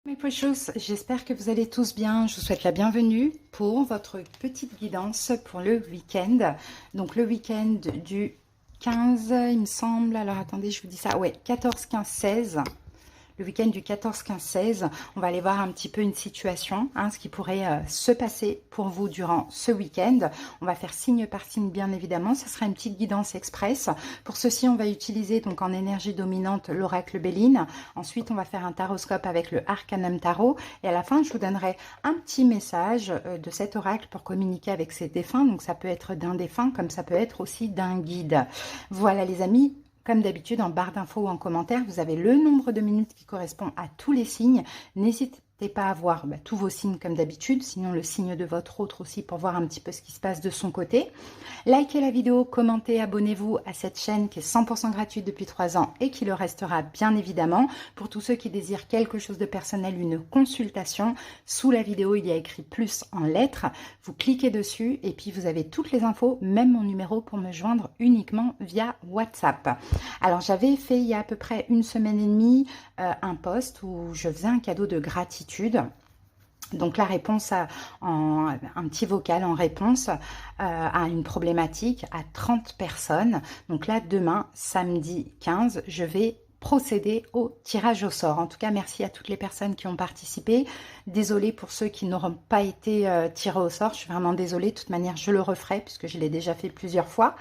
Mes pochos, j'espère que vous allez tous bien. Je vous souhaite la bienvenue pour votre petite guidance pour le week-end. Donc le week-end du 15, il me semble. Alors attendez, je vous dis ça. Ouais, 14, 15, 16. Le week-end du 14, 15, 16, on va aller voir un petit peu une situation, ce qui pourrait se passer pour vous durant ce week-end. On va faire signe par signe, bien évidemment. Ce sera une petite guidance express. Pour ceci, on va utiliser donc en énergie dominante l'oracle Béline. Ensuite, on va faire un taroscope avec le Arcanum Tarot. Et à la fin, je vous donnerai un petit message de cet oracle pour communiquer avec ses défunts. Donc, ça peut être d'un défunt, comme ça peut être aussi d'un guide. Voilà, les amis. Comme d'habitude, en barre d'infos ou en commentaire, vous avez le nombre de minutes qui correspond à tous les signes. N'hésitez pas à voir tous vos signes comme d'habitude, sinon le signe de votre autre aussi pour voir un petit peu ce qui se passe de son côté. Likez la vidéo, commentez, abonnez-vous à cette chaîne qui est 100% gratuite depuis 3 ans et qui le restera bien évidemment. Pour tous ceux qui désirent quelque chose de personnel, une consultation, sous la vidéo il y a écrit plus en lettres. Vous cliquez dessus et puis vous avez toutes les infos, même mon numéro pour me joindre uniquement via WhatsApp. Alors j'avais fait il y a à peu près une semaine et demie un post où je faisais un cadeau de gratitude. Donc la réponse un petit vocal en réponse à une problématique à 30 personnes. Donc là demain, samedi 15, je vais procéder au tirage au sort. En tout cas, merci à toutes les personnes qui ont participé. Désolée pour ceux qui n'auront pas été tirés au sort. Je suis vraiment désolée. De toute manière, je le referai puisque je l'ai déjà fait plusieurs fois.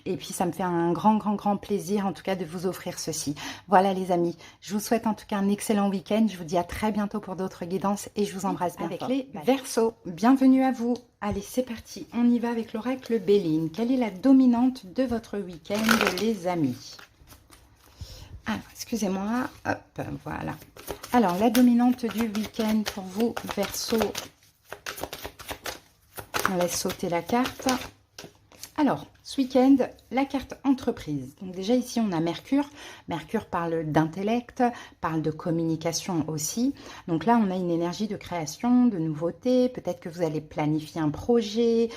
Et puis, ça me fait un grand plaisir en tout cas de vous offrir ceci. Voilà les amis. Je vous souhaite en tout cas un excellent week-end. Je vous dis à très bientôt pour d'autres guidances et je vous embrasse bien avec fort. Les Verseaux. Bienvenue à vous. Allez, c'est parti. On y va avec l'oracle Béline. Quelle est la dominante de votre week-end, les amis? Alors, excusez-moi, hop, voilà. Alors, la dominante du week-end pour vous, Verseau. On laisse sauter la carte. Alors, ce week-end, la carte entreprise. Donc déjà ici, on a Mercure. Mercure parle d'intellect, parle de communication aussi. Donc là, on a une énergie de création, de nouveauté. Peut-être que vous allez planifier un projet.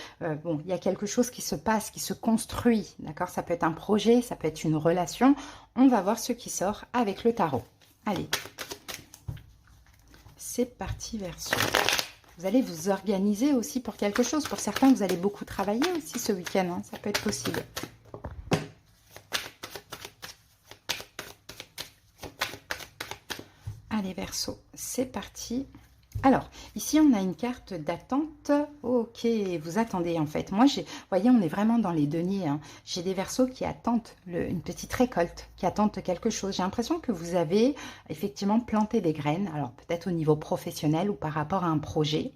Bon, il y a quelque chose qui se passe, qui se construit. D'accord? Ça peut être un projet, ça peut être une relation. On va voir ce qui sort avec le tarot. Allez. C'est parti, Verseau. Vous allez vous organiser aussi pour quelque chose. Pour certains, vous allez beaucoup travailler aussi ce week-end. Ça peut être possible. Allez, Verseau, c'est parti. Alors, ici, on a une carte d'attente. Ok, vous attendez en fait. Moi, vous voyez, on est vraiment dans les deniers. J'ai des Verseaux qui attendent une petite récolte, qui attendent quelque chose. J'ai l'impression que vous avez effectivement planté des graines. Alors, peut-être au niveau professionnel ou par rapport à un projet.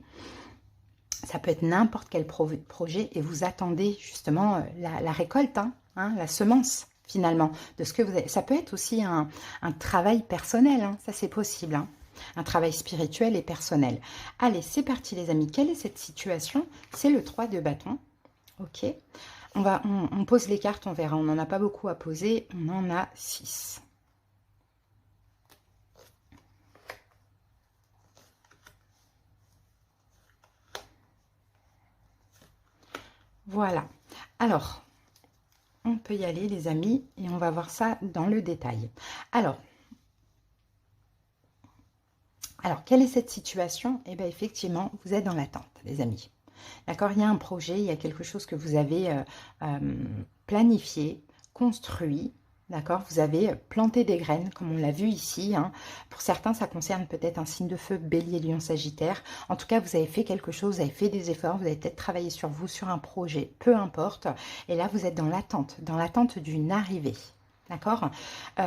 Ça peut être n'importe quel projet et vous attendez justement la récolte, la semence finalement de ce que vous avez. Ça peut être aussi un travail personnel, ça c'est possible. Un travail spirituel et personnel. Allez, c'est parti les amis. Quelle est cette situation? C'est le 3 de bâton. Ok. On pose les cartes, on verra. On n'en a pas beaucoup à poser. On en a 6. Voilà. Alors, on peut y aller les amis et on va voir ça dans le détail. Alors, quelle est cette situation? Eh bien, effectivement, vous êtes dans l'attente, les amis. D'accord? Il y a un projet, il y a quelque chose que vous avez planifié, construit. D'accord? Vous avez planté des graines, comme on l'a vu ici. Pour certains, ça concerne peut-être un signe de feu, bélier, lion, sagittaire. En tout cas, vous avez fait quelque chose, vous avez fait des efforts, vous avez peut-être travaillé sur vous, sur un projet, peu importe. Et là, vous êtes dans l'attente d'une arrivée. D'accord?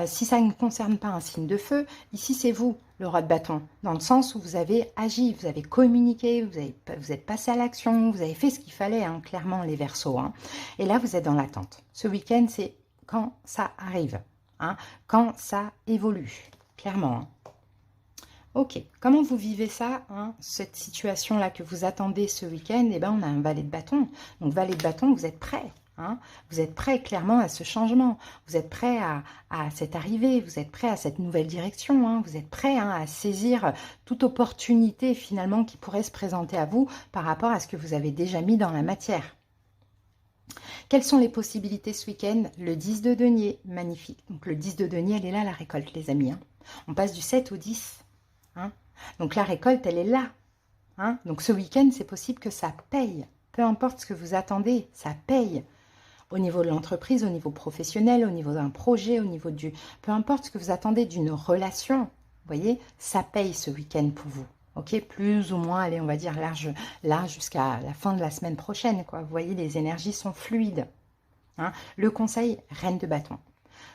Si ça ne concerne pas un signe de feu, ici c'est vous, le roi de bâton, dans le sens où vous avez agi, vous avez communiqué, vous êtes passé à l'action, vous avez fait ce qu'il fallait, clairement les Verseaux. Et là, vous êtes dans l'attente. Ce week-end, c'est quand ça arrive, quand ça évolue, clairement. Ok, comment vous vivez ça, cette situation-là que vous attendez ce week-end? Eh bien, on a un valet de bâton. Donc, valet de bâton, vous êtes prêt. Vous êtes prêt clairement à ce changement, vous êtes prêt à cette arrivée, vous êtes prêt à cette nouvelle direction, vous êtes prêt à saisir toute opportunité finalement qui pourrait se présenter à vous par rapport à ce que vous avez déjà mis dans la matière. Quelles sont les possibilités ce week-end? Le 10 de denier, magnifique. Donc le 10 de denier, elle est là la récolte les amis. On passe du 7 au 10. Donc la récolte, elle est là. Hein. Donc ce week-end, c'est possible que ça paye. Peu importe ce que vous attendez, ça paye. Au niveau de l'entreprise, au niveau professionnel, au niveau d'un projet, au niveau du... Peu importe ce que vous attendez d'une relation, vous voyez, ça paye ce week-end pour vous. Ok, plus ou moins, allez, on va dire là jusqu'à la fin de la semaine prochaine, quoi. Vous voyez, les énergies sont fluides. Hein. Le conseil, reine de bâton.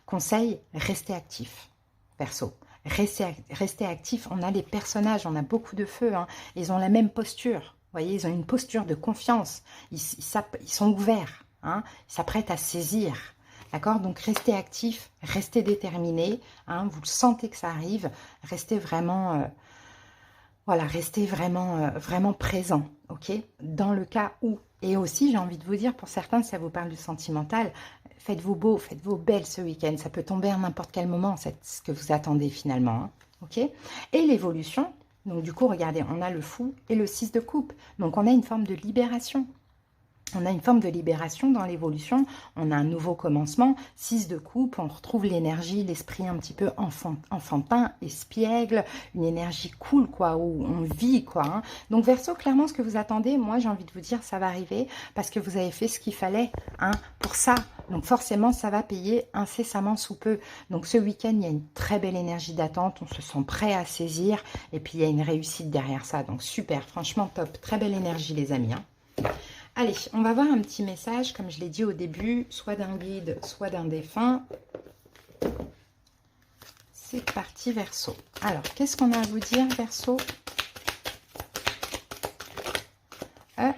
Conseil, restez actif, perso. Restez actif. On a les personnages, on a beaucoup de feu. Hein. Ils ont la même posture. Vous voyez, ils ont une posture de confiance. Ils sont ouverts. Hein. Ils s'apprêtent à saisir. D'accord? Donc, restez actif, restez déterminé. Hein. Vous le sentez que ça arrive. Restez vraiment... voilà, restez vraiment présent, ok? Dans le cas où, et aussi j'ai envie de vous dire, pour certains, si ça vous parle du sentimental, faites-vous beau, faites-vous belle ce week-end, ça peut tomber à n'importe quel moment, c'est ce que vous attendez finalement, hein, ok? Et l'évolution, donc du coup, regardez, on a le fou et le 6 de coupe, donc on a une forme de libération. On a une forme de libération dans l'évolution, on a un nouveau commencement, 6 de coupe, on retrouve l'énergie, l'esprit un petit peu enfantin, espiègle, une énergie cool, quoi, où on vit, quoi. Hein. Donc, Verseau, clairement, ce que vous attendez, moi, j'ai envie de vous dire, ça va arriver parce que vous avez fait ce qu'il fallait hein, pour ça. Donc, forcément, ça va payer incessamment sous peu. Donc, ce week-end, il y a une très belle énergie d'attente, on se sent prêt à saisir et puis, il y a une réussite derrière ça. Donc, super, franchement, top, très belle énergie, les amis, hein. Allez, on va voir un petit message, comme je l'ai dit au début, soit d'un guide, soit d'un défunt. C'est parti, Verseau. Alors, qu'est-ce qu'on a à vous dire, Verseau?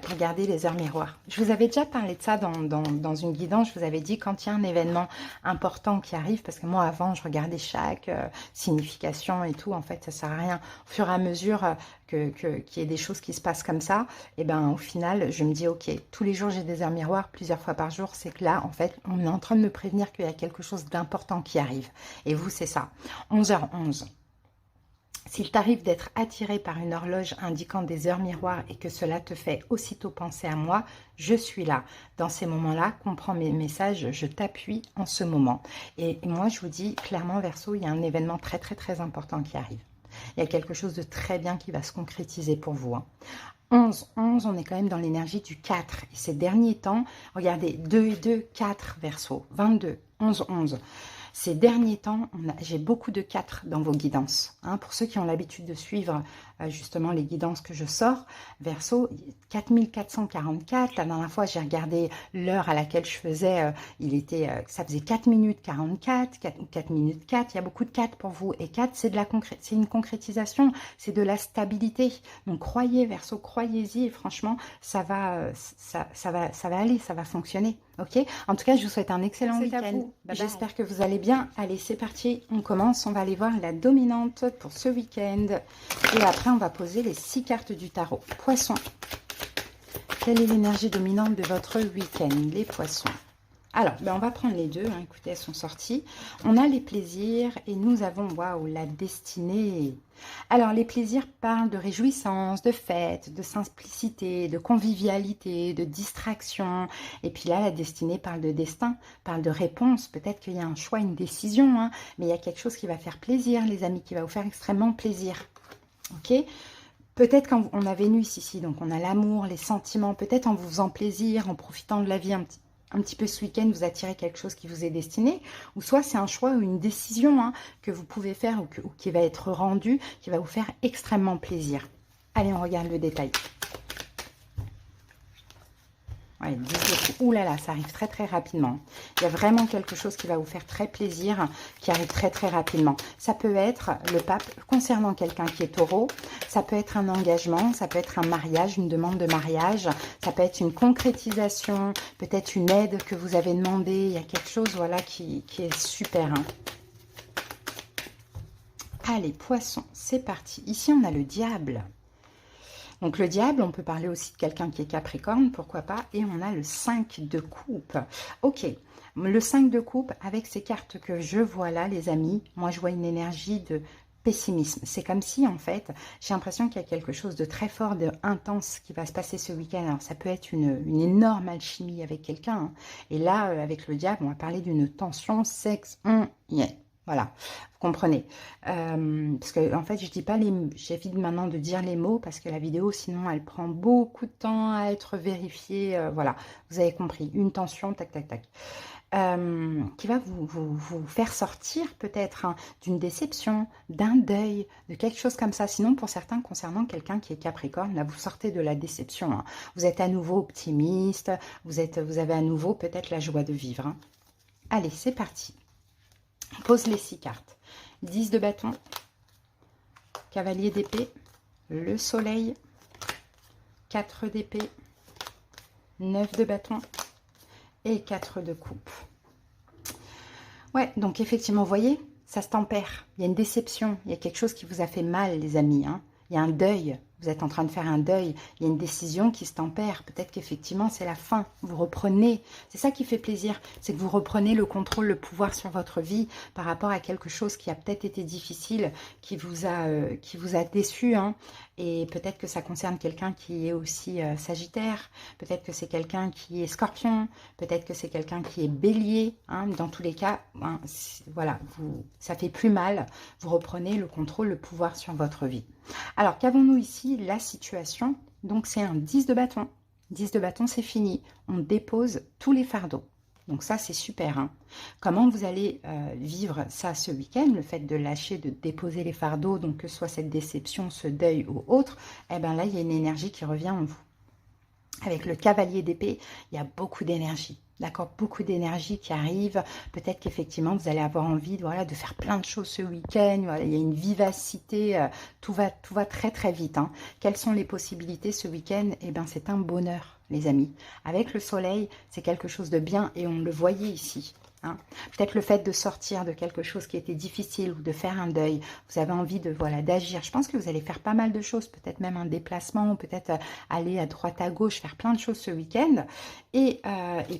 Regardez les heures miroirs. Je vous avais déjà parlé de ça dans une guidance. Je vous avais dit quand il y a un événement important qui arrive, parce que moi avant je regardais chaque signification et tout, en fait ça sert à rien. Au fur et à mesure qu'il y ait des choses qui se passent comme ça, et ben au final je me dis ok, tous les jours j'ai des heures miroirs, plusieurs fois par jour, c'est que là en fait on est en train de me prévenir qu'il y a quelque chose d'important qui arrive. Et vous c'est ça, 11h11. S'il t'arrive d'être attiré par une horloge indiquant des heures miroirs et que cela te fait aussitôt penser à moi, je suis là. Dans ces moments-là, comprends mes messages, je t'appuie en ce moment. Et moi, je vous dis clairement, Verseau, il y a un événement très, très, très important qui arrive. Il y a quelque chose de très bien qui va se concrétiser pour vous. Hein. 11, on est quand même dans l'énergie du 4. Et ces derniers temps, regardez, 2 et 2, 4, Verseau, 22, 11. Ces derniers temps, j'ai beaucoup de 4 dans vos guidances. Hein, pour ceux qui ont l'habitude de suivre justement les guidances que je sors, Verseau, 4444. La dernière fois, j'ai regardé l'heure à laquelle je faisais, ça faisait 4 minutes 44, 4 minutes 4. Il y a beaucoup de 4 pour vous. Et 4, c'est une concrétisation, c'est de la stabilité. Donc, croyez, Verseau, croyez-y. Et franchement, ça va aller, ça va fonctionner. Ok. En tout cas, je vous souhaite un excellent week-end. J'espère que vous allez bien. Allez, c'est parti. On commence. On va aller voir la dominante pour ce week-end. Et après, on va poser les 6 cartes du tarot. Poisson. Quelle est l'énergie dominante de votre week-end, les poissons? Alors, on va prendre les deux. Hein. Écoutez, elles sont sorties. On a les plaisirs et nous avons, waouh, la destinée. Alors, les plaisirs parlent de réjouissance, de fête, de simplicité, de convivialité, de distraction. Et puis là, la destinée parle de destin, parle de réponse. Peut-être qu'il y a un choix, une décision, hein, mais il y a quelque chose qui va faire plaisir, les amis, qui va vous faire extrêmement plaisir. Ok ? Peut-être quand on a Vénus ici, donc on a l'amour, les sentiments, peut-être en vous faisant plaisir, en profitant de la vie un petit peu ce week-end, vous attirez quelque chose qui vous est destiné, ou soit c'est un choix ou une décision hein, que vous pouvez faire ou qui va être rendu, qui va vous faire extrêmement plaisir. Allez, on regarde le détail. Ouais, ouh là là, ça arrive très très rapidement. Il y a vraiment quelque chose qui va vous faire très plaisir, qui arrive très très rapidement. Ça peut être le pape concernant quelqu'un qui est taureau, ça peut être un engagement, ça peut être un mariage, une demande de mariage, ça peut être une concrétisation, peut-être une aide que vous avez demandé. Il y a quelque chose voilà, qui est super. Hein. Allez, poisson, c'est parti. Ici, on a le diable. Donc, le diable, on peut parler aussi de quelqu'un qui est capricorne, pourquoi pas. Et on a le 5 de coupe. Ok, le 5 de coupe, avec ces cartes que je vois là, les amis, moi, je vois une énergie de pessimisme. C'est comme si, en fait, j'ai l'impression qu'il y a quelque chose de très fort, de intense qui va se passer ce week-end. Alors, ça peut être une énorme alchimie avec quelqu'un. Hein. Et là, avec le diable, on va parler d'une tension sexe. Yeah. Voilà, vous comprenez. Parce que en fait, je dis pas les, j'évite maintenant de dire les mots parce que la vidéo, sinon, elle prend beaucoup de temps à être vérifiée. Voilà, vous avez compris. Une tension, tac, tac, tac. Qui va vous faire sortir peut-être hein, d'une déception, d'un deuil, de quelque chose comme ça. Sinon, pour certains, concernant quelqu'un qui est Capricorne, là, vous sortez de la déception. Hein. Vous êtes à nouveau optimiste, vous avez à nouveau peut-être la joie de vivre. Hein. Allez, c'est parti. On pose les 6 cartes. 10 de bâton, cavalier d'épée, le soleil, 4 d'épée, 9 de bâton et 4 de coupe. Ouais, donc effectivement, vous voyez, ça se tempère. Il y a une déception, il y a quelque chose qui vous a fait mal, les amis. Hein. Il y a un deuil, vous êtes en train de faire un deuil. Il y a une décision qui se tempère. Peut-être qu'effectivement, c'est la fin. Vous reprenez. C'est ça qui fait plaisir. C'est que vous reprenez le contrôle, le pouvoir sur votre vie par rapport à quelque chose qui a peut-être été difficile, qui vous a déçu. Hein. Et peut-être que ça concerne quelqu'un qui est aussi Sagittaire. Peut-être que c'est quelqu'un qui est Scorpion. Peut-être que c'est quelqu'un qui est Bélier. Hein. Dans tous les cas, hein, voilà, ça fait plus mal. Vous reprenez le contrôle, le pouvoir sur votre vie. Alors, qu'avons-nous ici? La situation. Donc, c'est un 10 de bâton. 10 de bâton, c'est fini. On dépose tous les fardeaux. Donc, ça, c'est super. Hein. Comment vous allez vivre ça ce week-end? Le fait de lâcher, de déposer les fardeaux, donc que ce soit cette déception, ce deuil ou autre, eh bien là, il y a une énergie qui revient en vous. Avec le cavalier d'épée, il y a beaucoup d'énergie. D'accord, beaucoup d'énergie qui arrive. Peut-être qu'effectivement, vous allez avoir envie voilà, de faire plein de choses ce week-end. Voilà, il y a une vivacité. Tout va très, très vite. Hein. Quelles sont les possibilités ce week-end? Eh bien, c'est un bonheur, les amis. Avec le soleil, c'est quelque chose de bien et on le voyait ici. Hein. Peut-être le fait de sortir de quelque chose qui était difficile ou de faire un deuil, vous avez envie de voilà d'agir. Je pense que vous allez faire pas mal de choses, peut-être même un déplacement, peut-être aller à droite à gauche, faire plein de choses ce week-end. Et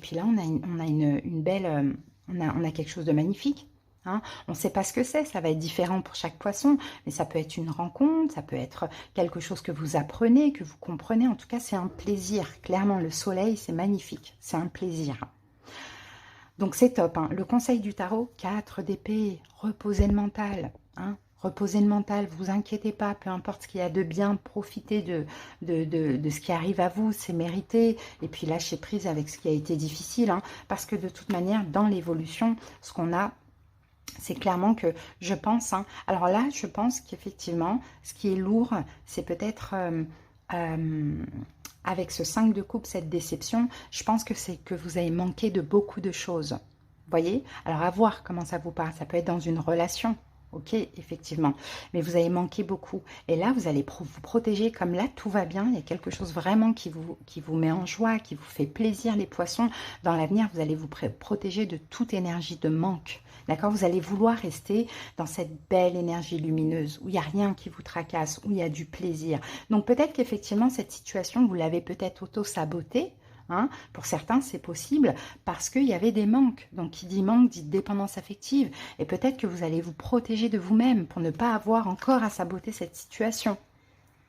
puis là, on a une belle, on a quelque chose de magnifique. Hein. On ne sait pas ce que c'est, ça va être différent pour chaque poisson, mais ça peut être une rencontre, ça peut être quelque chose que vous apprenez, que vous comprenez. En tout cas, c'est un plaisir. Clairement, le soleil, c'est magnifique, c'est un plaisir. Donc c'est top, hein. Le conseil du tarot, 4 d'épée, reposez le mental, hein. Reposez le mental, vous inquiétez pas, peu importe ce qu'il y a de bien, profitez de ce qui arrive à vous, c'est mérité, et puis lâchez prise avec ce qui a été difficile, hein, parce que de toute manière, dans l'évolution, ce qu'on a, c'est clairement que je pense, hein, alors là, je pense qu'effectivement, ce qui est lourd, c'est peut-être... avec ce 5 de coupe, cette déception, je pense que c'est que vous avez manqué de beaucoup de choses. Vous voyez? Alors, à voir comment ça vous parle. Ça peut être dans une relation. Ok, effectivement. Mais vous avez manqué beaucoup. Et là, vous allez vous protéger. Comme là, tout va bien. Il y a quelque chose vraiment qui vous met en joie, qui vous fait plaisir, les poissons. Dans l'avenir, vous allez vous protéger de toute énergie de manque. D'accord? Vous allez vouloir rester dans cette belle énergie lumineuse où il n'y a rien qui vous tracasse, où il y a du plaisir. Donc peut-être qu'effectivement, cette situation, vous l'avez peut-être auto-sabotée. Hein? Pour certains, c'est possible parce qu'il y avait des manques. Donc qui dit manque, dit dépendance affective. Et peut-être que vous allez vous protéger de vous-même pour ne pas avoir encore à saboter cette situation.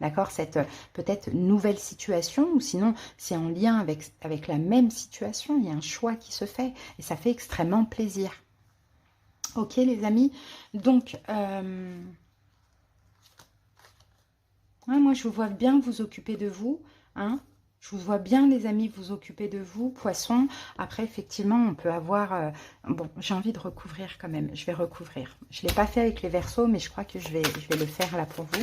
D'accord? Cette peut-être nouvelle situation, ou sinon c'est en lien avec la même situation, il y a un choix qui se fait et ça fait extrêmement plaisir. Ok les amis, donc moi je vous vois bien vous occuper de vous, hein. Je vous vois bien les amis vous occuper de vous, poissons. Après effectivement on peut avoir, bon j'ai envie de recouvrir quand même, je vais recouvrir. Je ne l'ai pas fait avec les Verseaux mais je crois que je vais le faire là pour vous.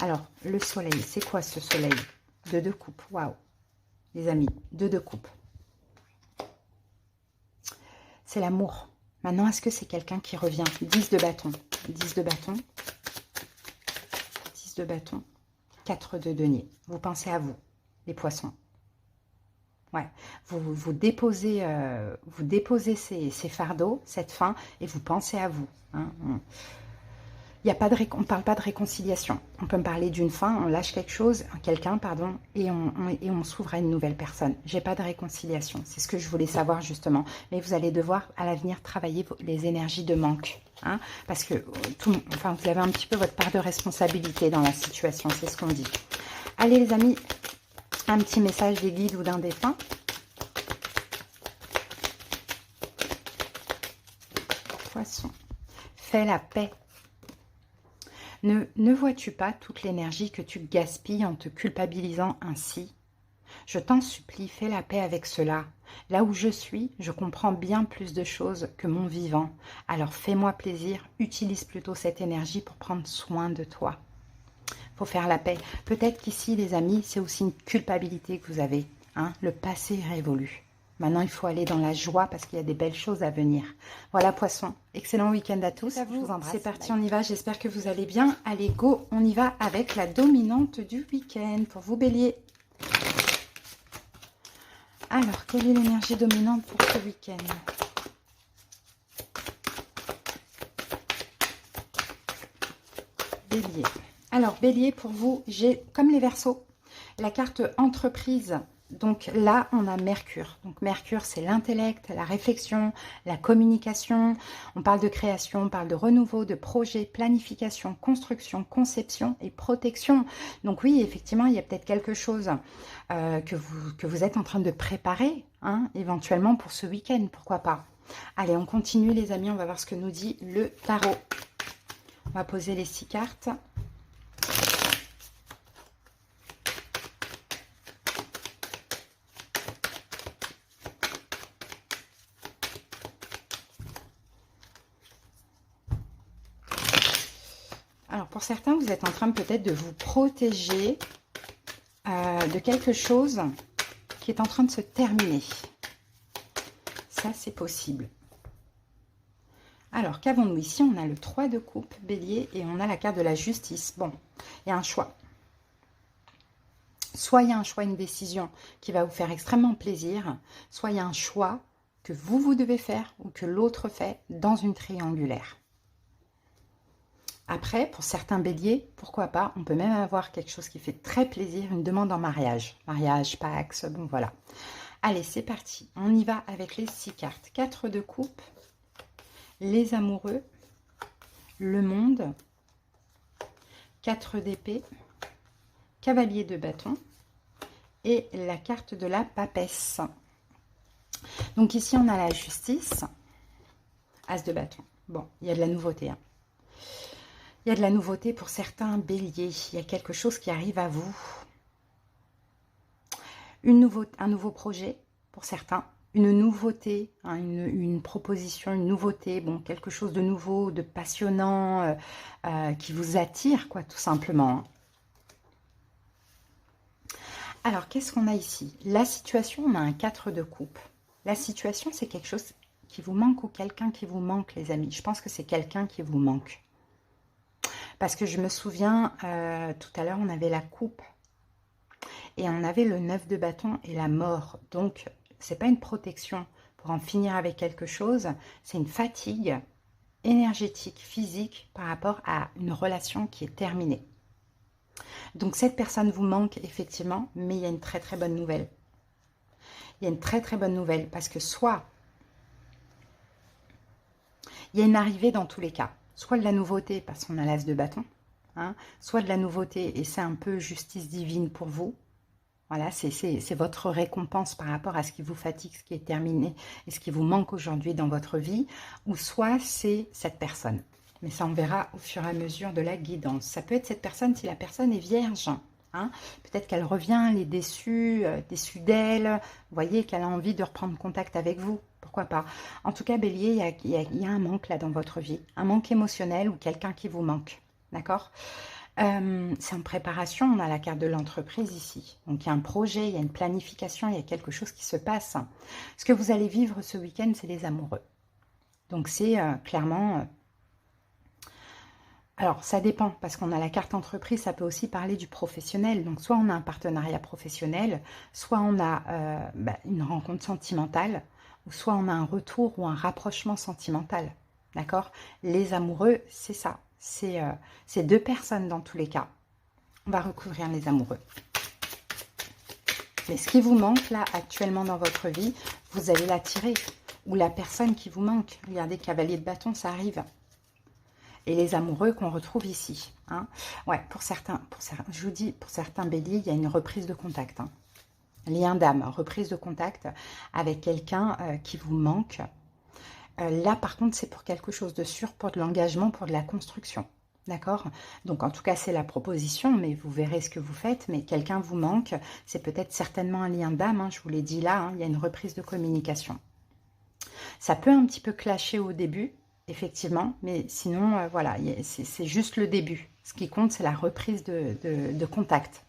Alors le soleil, c'est quoi ce soleil? 2 de coupe, waouh les amis, 2 de coupe. C'est l'amour. Maintenant, est-ce que c'est quelqu'un qui revient? 10 de bâton, 10 de bâton, 10 de bâton, 4 de denier. Vous pensez à vous, les poissons. Ouais, vous déposez ces fardeaux, cette fin, et vous pensez à vous. Hein. Il y a pas de on ne parle pas de réconciliation. On peut me parler d'une fin, on lâche quelque chose, quelqu'un, pardon, et on s'ouvre à une nouvelle personne. J'ai pas de réconciliation. C'est ce que je voulais savoir justement. Mais vous allez devoir à l'avenir travailler les énergies de manque. Hein, parce que enfin, vous avez un petit peu votre part de responsabilité dans la situation. C'est ce qu'on dit. Allez les amis, un petit message des guides ou d'un défunt. Poisson. fais la paix. Ne vois-tu pas toute l'énergie que tu gaspilles en te culpabilisant ainsi? Je t'en supplie, fais la paix avec cela. Là où je suis, je comprends bien plus de choses que mon vivant. Alors fais-moi plaisir, utilise plutôt cette énergie pour prendre soin de toi. Faut faire la paix. Peut-être qu'ici, les amis, c'est aussi une culpabilité que vous avez. Hein. Le passé est révolu. Maintenant, il faut aller dans la joie parce qu'il y a des belles choses à venir. Voilà, poissons. Excellent week-end à tous. Je vous embrasse. C'est parti, on y va. J'espère que vous allez bien. Allez, go. On y va avec la dominante du week-end. Pour vous, bélier. Alors, quelle est l'énergie dominante pour ce week-end? Bélier. Alors, bélier, pour vous, j'ai, comme les Verseaux, la carte entreprise. Donc là, on a Mercure. Donc Mercure, c'est l'intellect, la réflexion, la communication. On parle de création, on parle de renouveau, de projet, planification, construction, conception et protection. Donc oui, effectivement, il y a peut-être quelque chose que vous êtes en train de préparer, hein, éventuellement pour ce week-end, pourquoi pas. Allez, on continue les amis, on va voir ce que nous dit le tarot. On va poser les 6 cartes. Alors, pour certains, vous êtes en train peut-être de vous protéger de quelque chose qui est en train de se terminer. Ça, c'est possible. Alors, qu'avons-nous ici? On a le 3 de coupe, bélier, et on a la carte de la justice. Bon, il y a un choix. Soit il y a un choix, une décision qui va vous faire extrêmement plaisir, soit il y a un choix que vous devez faire ou que l'autre fait dans une triangulaire. Après, pour certains béliers, pourquoi pas, on peut même avoir quelque chose qui fait très plaisir, une demande en mariage. Mariage, Pax, bon voilà. Allez, c'est parti. On y va avec les 6 cartes. 4 de coupe, les amoureux, le monde, 4 d'épée, cavalier de bâton et la carte de la papesse. Donc ici, on a la justice, as de bâton. Bon, il y a de la nouveauté, hein. Il y a de la nouveauté pour certains béliers. Il y a quelque chose qui arrive à vous. Un nouveau projet pour certains. Une nouveauté, hein, une proposition, une nouveauté. Bon, quelque chose de nouveau, de passionnant, qui vous attire, quoi, tout simplement. Alors, qu'est-ce qu'on a ici? La situation, on a un 4 de coupe. La situation, c'est quelque chose qui vous manque ou quelqu'un qui vous manque, les amis. Je pense que c'est quelqu'un qui vous manque. Parce que je me souviens, tout à l'heure, on avait la coupe. Et on avait le 9 de bâton et la mort. Donc, ce n'est pas une protection pour en finir avec quelque chose. C'est une fatigue énergétique, physique, par rapport à une relation qui est terminée. Donc, cette personne vous manque, effectivement, mais il y a une très, très bonne nouvelle. Il y a une très, très bonne nouvelle. Parce que soit, il y a une arrivée dans tous les cas. Soit de la nouveauté, parce qu'on a l'as de bâton, hein, soit de la nouveauté, et c'est un peu justice divine pour vous. Voilà, c'est votre récompense par rapport à ce qui vous fatigue, ce qui est terminé, et ce qui vous manque aujourd'hui dans votre vie. Ou soit c'est cette personne. Mais ça, on verra au fur et à mesure de la guidance. Ça peut être cette personne si la personne est vierge. Hein. Peut-être qu'elle revient, elle est déçue d'elle. Vous voyez qu'elle a envie de reprendre contact avec vous. Pourquoi pas? En tout cas, bélier, il y a un manque là dans votre vie. Un manque émotionnel ou quelqu'un qui vous manque. D'accord? C'est en préparation. On a la carte de l'entreprise ici. Donc, il y a un projet, il y a une planification, il y a quelque chose qui se passe. Ce que vous allez vivre ce week-end, c'est les amoureux. Donc, c'est clairement... Alors, ça dépend, parce qu'on a la carte entreprise, ça peut aussi parler du professionnel. Donc, soit on a un partenariat professionnel, soit on a une rencontre sentimentale, ou soit on a un retour ou un rapprochement sentimental. D'accord? Les amoureux, c'est ça. C'est 2 personnes dans tous les cas. On va recouvrir les amoureux. Mais ce qui vous manque là, actuellement dans votre vie, vous allez l'attirer. Ou la personne qui vous manque. Regardez, cavalier de bâton, ça arrive. Et les amoureux qu'on retrouve ici. Hein. Ouais, pour certains, je vous dis, pour certains béliers, il y a une reprise de contact. Hein. Lien d'âme, reprise de contact avec quelqu'un qui vous manque. Là, par contre, c'est pour quelque chose de sûr, pour de l'engagement, pour de la construction. D'accord? Donc, en tout cas, c'est la proposition, mais vous verrez ce que vous faites. Mais quelqu'un vous manque, c'est peut-être certainement un lien d'âme, hein, je vous l'ai dit là, hein, il y a une reprise de communication. Ça peut un petit peu clasher au début, effectivement, mais sinon, voilà, c'est juste le début. Ce qui compte, c'est la reprise de contact.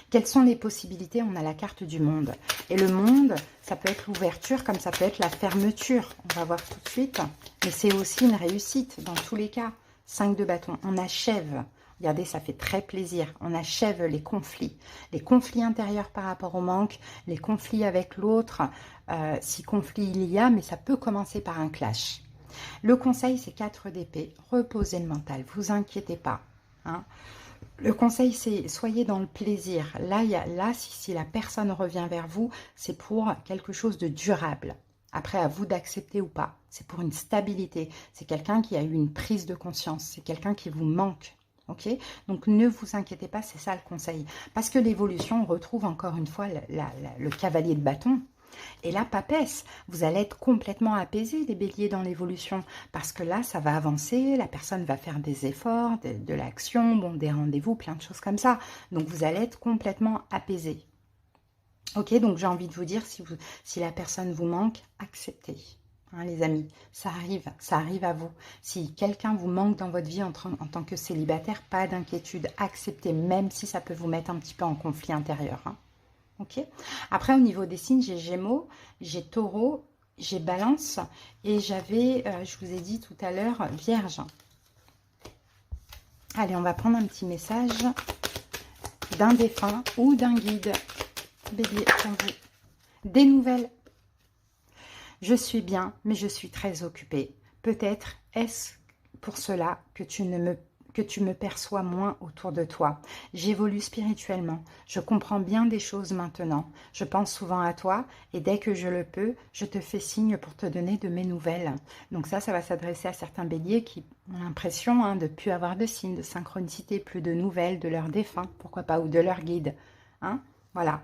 Quelles sont les possibilités? On a la carte du monde. Et le monde, ça peut être l'ouverture, comme ça peut être la fermeture. On va voir tout de suite. Mais c'est aussi une réussite, dans tous les cas. 5 de bâton. On achève. Regardez, ça fait très plaisir. On achève les conflits. Les conflits intérieurs par rapport au manque, les conflits avec l'autre, si conflit il y a, mais ça peut commencer par un clash. Le conseil, c'est 4 d'épée. Reposez le mental, vous inquiétez pas. Hein. Le conseil, c'est soyez dans le plaisir. Là, si la personne revient vers vous, c'est pour quelque chose de durable. Après, à vous d'accepter ou pas. C'est pour une stabilité. C'est quelqu'un qui a eu une prise de conscience. C'est quelqu'un qui vous manque. Ok? Donc, ne vous inquiétez pas, c'est ça le conseil. Parce que l'évolution, on retrouve encore une fois le cavalier de bâton. Et la papesse, vous allez être complètement apaisé, les béliers, dans l'évolution. Parce que là, ça va avancer, la personne va faire des efforts, de l'action, bon, des rendez-vous, plein de choses comme ça. Donc, vous allez être complètement apaisé. Ok, donc j'ai envie de vous dire, si la personne vous manque, acceptez. Hein, les amis, ça arrive à vous. Si quelqu'un vous manque dans votre vie en tant que célibataire, pas d'inquiétude, acceptez, même si ça peut vous mettre un petit peu en conflit intérieur. Hein. Ok. Après, au niveau des signes, j'ai Gémeaux, j'ai Taureau, j'ai Balance et j'avais, je vous ai dit tout à l'heure, Vierge. Allez, on va prendre un petit message d'un défunt ou d'un guide. Bélier, pour vous. Des nouvelles. Je suis bien, mais je suis très occupée. Peut-être est-ce pour cela que tu me perçois moins autour de toi. J'évolue spirituellement. Je comprends bien des choses maintenant. Je pense souvent à toi et dès que je le peux, je te fais signe pour te donner de mes nouvelles. Donc ça va s'adresser à certains béliers qui ont l'impression de ne plus avoir de signes, de synchronicité, plus de nouvelles de leurs défunts, pourquoi pas, ou de leur guide. Hein, voilà.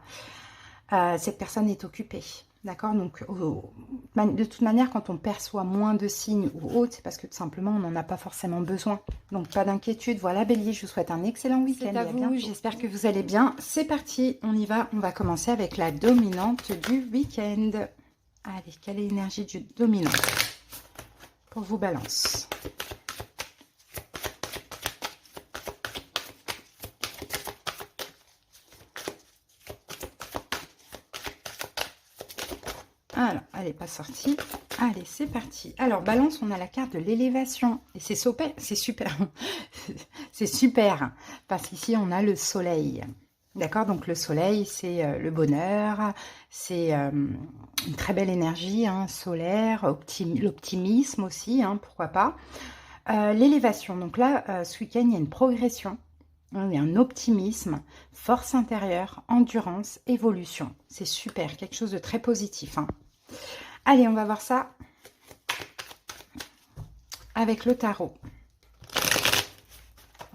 Cette personne est occupée. D'accord? Donc, de toute manière, quand on perçoit moins de signes ou autres, c'est parce que tout simplement, on n'en a pas forcément besoin. Donc, pas d'inquiétude. Voilà, Bélier, je vous souhaite un excellent week-end. C'est à vous, j'espère que vous allez bien. C'est parti, on y va. On va commencer avec la dominante du week-end. Allez, quelle est l'énergie du dominant pour vous, Balance? Alors, elle n'est pas sortie. Allez, c'est parti. Alors, Balance, on a la carte de l'élévation. Et c'est super. C'est super. C'est super. Parce qu'ici, on a le soleil. D'accord? Donc, le soleil, c'est le bonheur. C'est une très belle énergie solaire. L'optimisme aussi, pourquoi pas. L'élévation. Donc là, ce week-end, il y a une progression. Il y a un optimisme, force intérieure, endurance, évolution. C'est super, quelque chose de très positif. Allez, on va voir ça avec le tarot.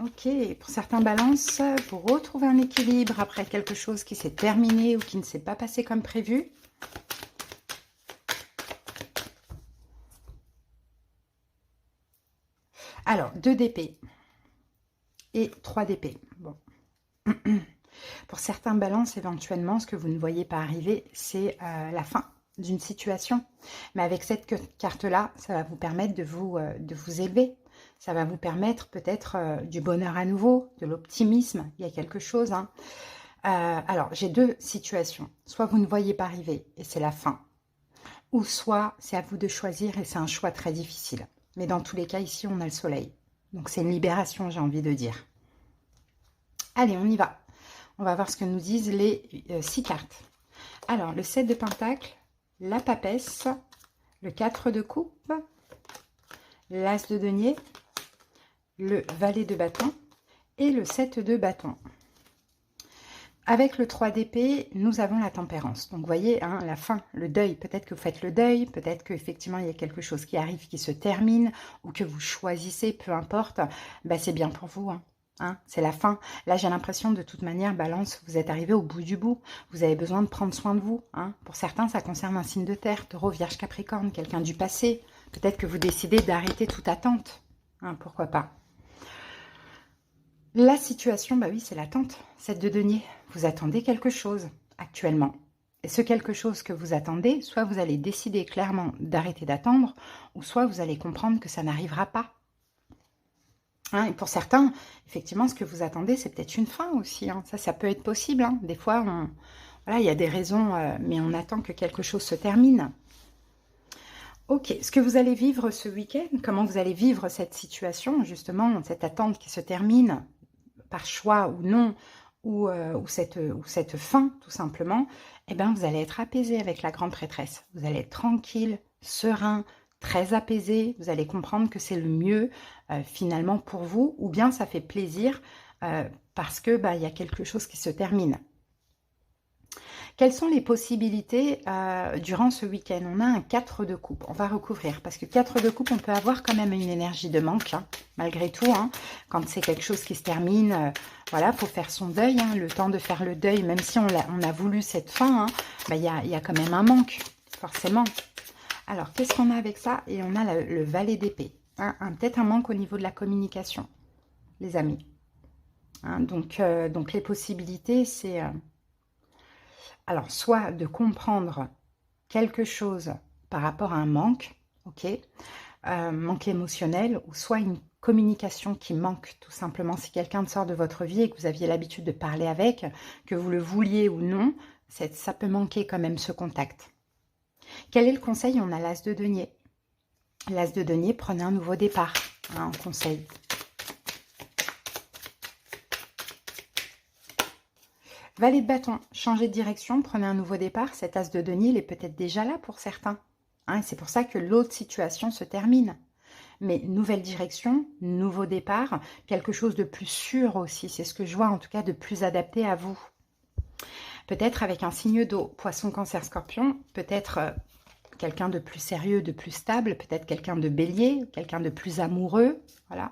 Ok, pour certains balances, vous retrouvez un équilibre après quelque chose qui s'est terminé ou qui ne s'est pas passé comme prévu. Alors, 2 d'épée et 3 d'épée. Bon. Pour certains balances, éventuellement, ce que vous ne voyez pas arriver, c'est la fin d'une situation. Mais avec cette carte-là, ça va vous permettre de vous élever. Ça va vous permettre peut-être du bonheur à nouveau, de l'optimisme. Il y a quelque chose. Alors, j'ai 2 situations. Soit vous ne voyez pas arriver et c'est la fin. Ou soit c'est à vous de choisir et c'est un choix très difficile. Mais dans tous les cas, ici, on a le soleil. Donc, c'est une libération, j'ai envie de dire. Allez, on y va. On va voir ce que nous disent les 6 cartes. Alors, le 7 de Pentacle, la papesse, le 4 de coupe, l'as de denier, le valet de bâton et le 7 de bâton. Avec le 3 d'épée, nous avons la tempérance. Donc, vous voyez, la fin, le deuil. Peut-être que vous faites le deuil, peut-être qu'effectivement, il y a quelque chose qui arrive, qui se termine, ou que vous choisissez, peu importe. Ben, c'est bien pour vous. Hein, c'est la fin. Là, j'ai l'impression, de toute manière, Balance, vous êtes arrivé au bout du bout. Vous avez besoin de prendre soin de vous. Hein. Pour certains, ça concerne un signe de terre, Taureau, Vierge, Capricorne, quelqu'un du passé. Peut-être que vous décidez d'arrêter toute attente. Hein, pourquoi pas. La situation, bah oui, c'est l'attente. 7 de denier. Vous attendez quelque chose actuellement. Et ce quelque chose que vous attendez, soit vous allez décider clairement d'arrêter d'attendre, ou soit vous allez comprendre que ça n'arrivera pas. Hein, et pour certains, effectivement, ce que vous attendez, c'est peut-être une fin aussi. Hein. Ça peut être possible. Hein. Des fois, voilà, il y a des raisons, mais on attend que quelque chose se termine. Ok, ce que vous allez vivre ce week-end, comment vous allez vivre cette situation, justement, cette attente qui se termine, par choix ou non, ou cette fin, tout simplement, eh bien, vous allez être apaisé avec la grande prêtresse. Vous allez être tranquille, serein, très apaisé. Vous allez comprendre que c'est le mieux, finalement, pour vous. Ou bien ça fait plaisir parce que y a quelque chose qui se termine. Quelles sont les possibilités durant ce week-end? On a un 4 de coupe. On va recouvrir. Parce que 4 de coupe, on peut avoir quand même une énergie de manque. Hein, malgré tout. Hein, quand c'est quelque chose qui se termine, voilà, il faut faire son deuil. Hein, le temps de faire le deuil. Même si on a voulu cette fin, il y a quand même un manque. Forcément. Alors, qu'est-ce qu'on a avec ça? Et on a le valet d'épée. Hein, peut-être un manque au niveau de la communication. Les amis. Hein, donc, les possibilités, c'est... alors, soit de comprendre quelque chose par rapport à un manque, ok, manque émotionnel, ou soit une communication qui manque, tout simplement. Si quelqu'un sort de votre vie et que vous aviez l'habitude de parler avec, que vous le vouliez ou non, ça peut manquer quand même ce contact. Quel est le conseil? On a l'as de denier. L'as de denier, prenez un nouveau départ, hein, en conseil. Valet de bâton, changez de direction, prenez un nouveau départ. Cet as de denier, il est peut-être déjà là pour certains. Hein, c'est pour ça que l'autre situation se termine. Mais nouvelle direction, nouveau départ, quelque chose de plus sûr aussi. C'est ce que je vois, en tout cas, de plus adapté à vous. Peut-être avec un signe d'eau, poisson, cancer, scorpion. Peut-être quelqu'un de plus sérieux, de plus stable. Peut-être quelqu'un de bélier, quelqu'un de plus amoureux. Voilà.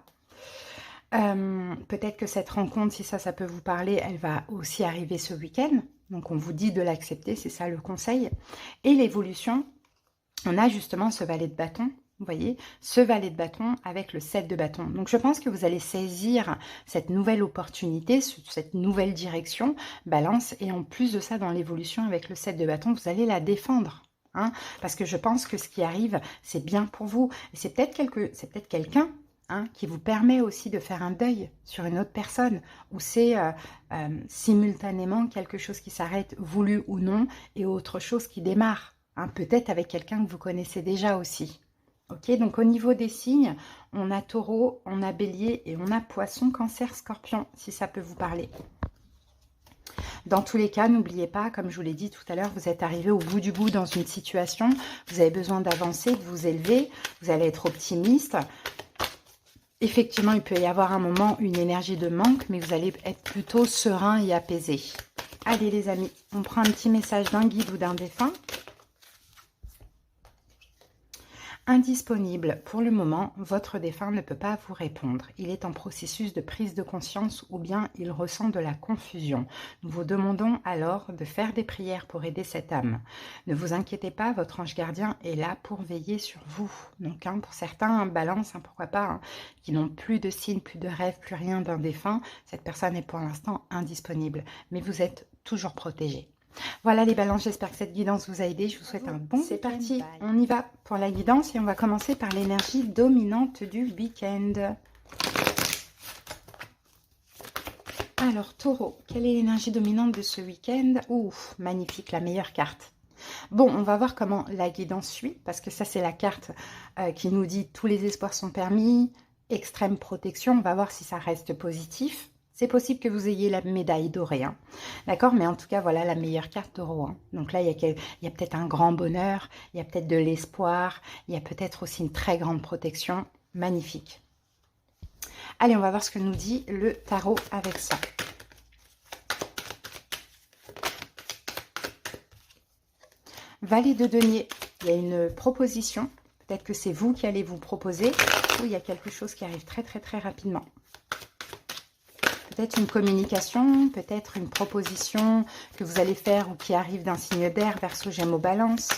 Peut-être que cette rencontre, si ça peut vous parler, elle va aussi arriver ce week-end. Donc, on vous dit de l'accepter, c'est ça le conseil. Et l'évolution, on a justement ce valet de bâton, vous voyez, ce valet de bâton avec le 7 de bâton. Donc, je pense que vous allez saisir cette nouvelle opportunité, cette nouvelle direction, balance. Et en plus de ça, dans l'évolution avec le 7 de bâton, vous allez la défendre. Hein, parce que je pense que ce qui arrive, c'est bien pour vous. Et c'est peut-être quelqu'un... Hein, qui vous permet aussi de faire un deuil sur une autre personne, où c'est simultanément quelque chose qui s'arrête, voulu ou non, et autre chose qui démarre, hein, peut-être avec quelqu'un que vous connaissez déjà aussi. Ok, donc au niveau des signes, on a taureau, on a bélier et on a poisson, cancer, scorpion, si ça peut vous parler. Dans tous les cas, n'oubliez pas, comme je vous l'ai dit tout à l'heure, vous êtes arrivé au bout du bout dans une situation, vous avez besoin d'avancer, de vous élever, vous allez être optimiste. Effectivement, il peut y avoir un moment, une énergie de manque, mais vous allez être plutôt serein et apaisé. Allez les amis, on prend un petit message d'un guide ou d'un défunt. Indisponible. Pour le moment, votre défunt ne peut pas vous répondre. Il est en processus de prise de conscience ou bien il ressent de la confusion. Nous vous demandons alors de faire des prières pour aider cette âme. Ne vous inquiétez pas, votre ange gardien est là pour veiller sur vous. Donc, pour certains, balance, pourquoi pas, qui n'ont plus de signes, plus de rêves, plus rien d'un défunt, cette personne est pour l'instant indisponible. Mais vous êtes toujours protégé. Voilà les balances, j'espère que cette guidance vous a aidé. Je vous souhaite un bon week-end. C'est parti, on y va pour la guidance et on va commencer par l'énergie dominante du week-end. Alors, taureau, quelle est l'énergie dominante de ce week-end? Ouf, magnifique, la meilleure carte. Bon, on va voir comment la guidance suit, parce que ça, c'est la carte qui nous dit tous les espoirs sont permis, extrême protection. On va voir si ça reste positif. C'est possible que vous ayez la médaille dorée, hein. D'accord? Mais en tout cas, voilà la meilleure carte taureau. Hein. Donc là, il y a peut-être un grand bonheur, il y a peut-être de l'espoir, il y a peut-être aussi une très grande protection. Magnifique. Allez, on va voir ce que nous dit le tarot avec ça. Valet de denier, il y a une proposition. Peut-être que c'est vous qui allez vous proposer ou il y a quelque chose qui arrive très très très rapidement. peut-être une communication, peut-être une proposition que vous allez faire ou qui arrive d'un signe d'air, Verseau, Gémeaux, Balance.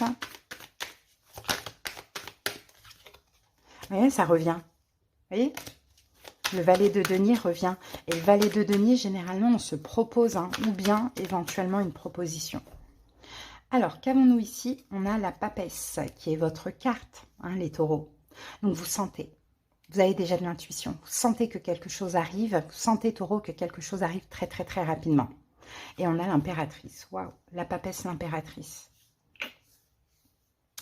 Vous voyez, ça revient. Vous voyez, le valet de denier revient. Et le valet de denier, généralement, on se propose, hein, ou bien éventuellement une proposition. Alors, qu'avons-nous ici? On a la papesse, qui est votre carte, hein, les taureaux. Donc, vous sentez. Vous avez déjà de l'intuition. Vous sentez que quelque chose arrive. Vous sentez, taureau, que quelque chose arrive très, très, très rapidement. Et on a l'impératrice. Waouh, la papesse, l'impératrice.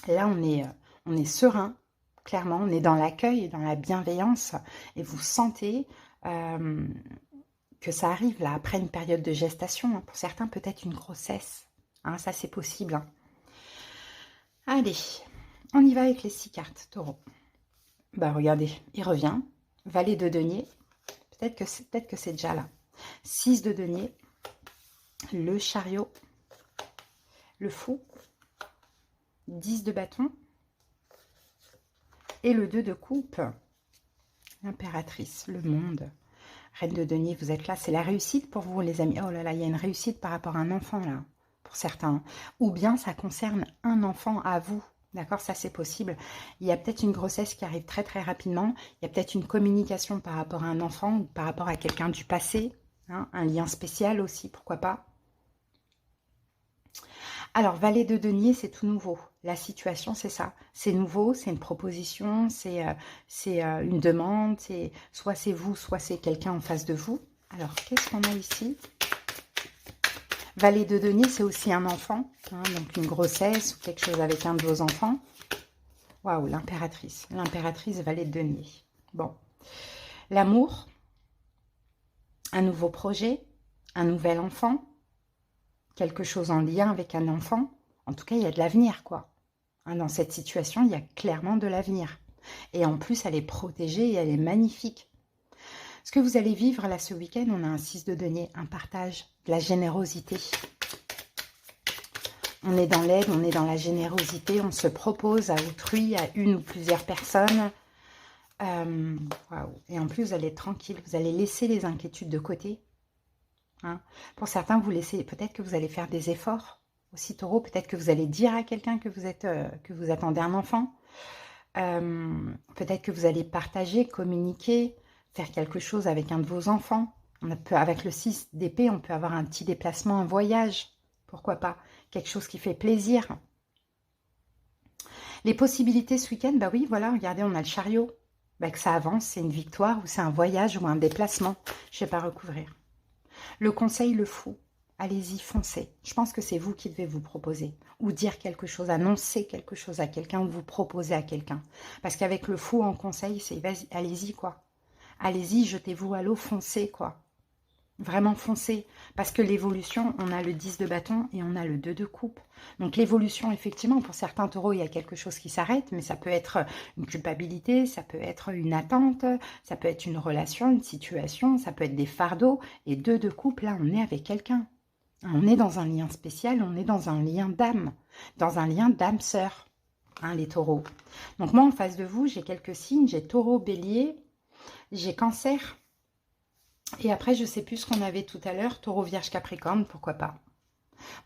Là, on est serein. Clairement, on est dans l'accueil, dans la bienveillance, et vous sentez que ça arrive là, après une période de gestation. Hein. Pour certains, peut-être une grossesse. Hein, ça, c'est possible. Hein. Allez, on y va avec les 6 cartes, taureau. Bah, regardez, il revient. Valet de denier. Peut-être que c'est déjà là. 6 de denier. Le chariot. Le fou. 10 de bâton. Et le 2 de coupe, l'impératrice, le monde. Reine de denier, vous êtes là, c'est la réussite pour vous les amis. Oh là là, il y a une réussite par rapport à un enfant là, pour certains. Ou bien ça concerne un enfant à vous, d'accord, ça c'est possible. Il y a peut-être une grossesse qui arrive très très rapidement. Il y a peut-être une communication par rapport à un enfant ou par rapport à quelqu'un du passé. Hein, un lien spécial aussi, pourquoi pas. Alors, valet de denier, c'est tout nouveau. La situation, c'est ça. C'est nouveau, c'est une proposition, c'est une demande. Soit c'est vous, soit c'est quelqu'un en face de vous. Alors, qu'est-ce qu'on a ici? Valet de denier, c'est aussi un enfant. Hein, donc, une grossesse ou quelque chose avec un de vos enfants. Waouh, l'impératrice. L'impératrice, valet de denier. Bon. L'amour, un nouveau projet, un nouvel enfant. Quelque chose en lien avec un enfant, en tout cas, il y a de l'avenir, quoi. Hein, dans cette situation, il y a clairement de l'avenir. Et en plus, elle est protégée et elle est magnifique. Ce que vous allez vivre là ce week-end, on a un 6 de denier, un partage, de la générosité. On est dans l'aide, on est dans la générosité, on se propose à autrui, à une ou plusieurs personnes. Waouh. Et en plus, vous allez être tranquille, vous allez laisser les inquiétudes de côté. Hein. Pour certains, vous laissez, peut-être que vous allez faire des efforts aussi, taureau. Peut-être que vous allez dire à quelqu'un que vous attendez un enfant. Peut-être que vous allez partager, communiquer, faire quelque chose avec un de vos enfants. Avec le 6 d'épée, on peut avoir un petit déplacement, un voyage. Pourquoi pas? Quelque chose qui fait plaisir. Les possibilités ce week-end, bah oui, voilà, regardez, on a le chariot. Bah, que ça avance, c'est une victoire ou c'est un voyage ou un déplacement. Je ne sais pas recouvrir. Le conseil, le fou. Allez-y, foncez. Je pense que c'est vous qui devez vous proposer. Ou dire quelque chose, annoncer quelque chose à quelqu'un ou vous proposer à quelqu'un. Parce qu'avec le fou en conseil, c'est vas-y, allez-y, quoi. Allez-y, jetez-vous à l'eau, foncez, quoi. Vraiment foncez. Parce que l'évolution, on a le 10 de bâton et on a le 2 de coupe. Donc l'évolution, effectivement, pour certains taureaux, il y a quelque chose qui s'arrête, mais ça peut être une culpabilité, ça peut être une attente, ça peut être une relation, une situation, ça peut être des fardeaux. Et 2 de coupe, là, on est avec quelqu'un. On est dans un lien spécial, on est dans un lien d'âme, dans un lien d'âme-sœur, hein, les taureaux. Donc moi, en face de vous, j'ai quelques signes, j'ai taureau, bélier, j'ai cancer. Et après, je ne sais plus ce qu'on avait tout à l'heure, taureau, vierge, capricorne, pourquoi pas.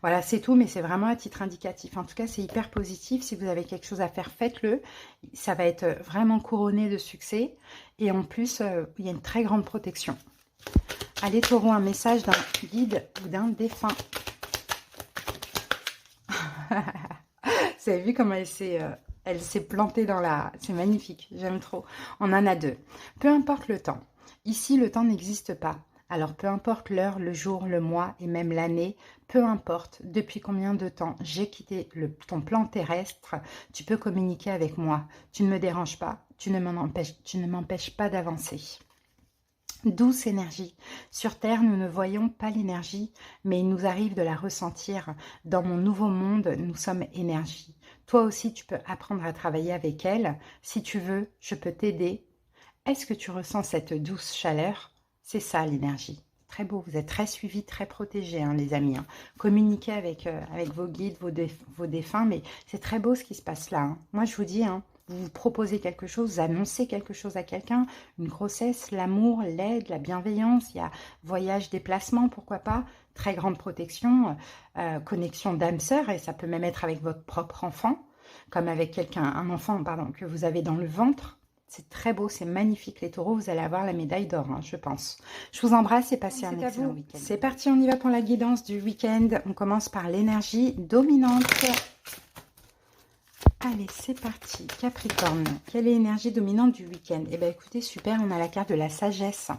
Voilà, c'est tout, mais c'est vraiment à titre indicatif. En tout cas, c'est hyper positif. Si vous avez quelque chose à faire, faites-le. Ça va être vraiment couronné de succès. Et en plus, il y a une très grande protection. Allez, taureau, un message d'un guide ou d'un défunt. Vous avez vu comment elle s'est plantée dans la... C'est magnifique, j'aime trop. On en a 2. Peu importe le temps. Ici, le temps n'existe pas. Alors, peu importe l'heure, le jour, le mois et même l'année, peu importe depuis combien de temps j'ai quitté ton plan terrestre, tu peux communiquer avec moi. Tu ne me déranges pas, tu ne m'empêches pas d'avancer. Douce énergie. Sur Terre, nous ne voyons pas l'énergie, mais il nous arrive de la ressentir. Dans mon nouveau monde, nous sommes énergie. Toi aussi, tu peux apprendre à travailler avec elle. Si tu veux, je peux t'aider. Est-ce que tu ressens cette douce chaleur? C'est ça l'énergie. Très beau, vous êtes très suivis, très protégés, hein, les amis. Hein. Communiquez avec vos guides, vos défunts, mais c'est très beau ce qui se passe là. Hein. Moi, je vous dis, hein, vous proposez quelque chose, vous annoncez quelque chose à quelqu'un, une grossesse, l'amour, l'aide, la bienveillance, il y a voyage, déplacement, pourquoi pas, très grande protection, connexion d'âme-sœur, et ça peut même être avec votre propre enfant, comme avec quelqu'un, un enfant, pardon, que vous avez dans le ventre. C'est très beau, c'est magnifique les taureaux, vous allez avoir la médaille d'or, hein, je pense. Je vous embrasse et passez un excellent week-end. C'est parti, on y va pour la guidance du week-end. On commence par l'énergie dominante. Allez, c'est parti. Capricorne, quelle est l'énergie dominante du week-end? Eh bien, écoutez, super, on a la carte de la sagesse.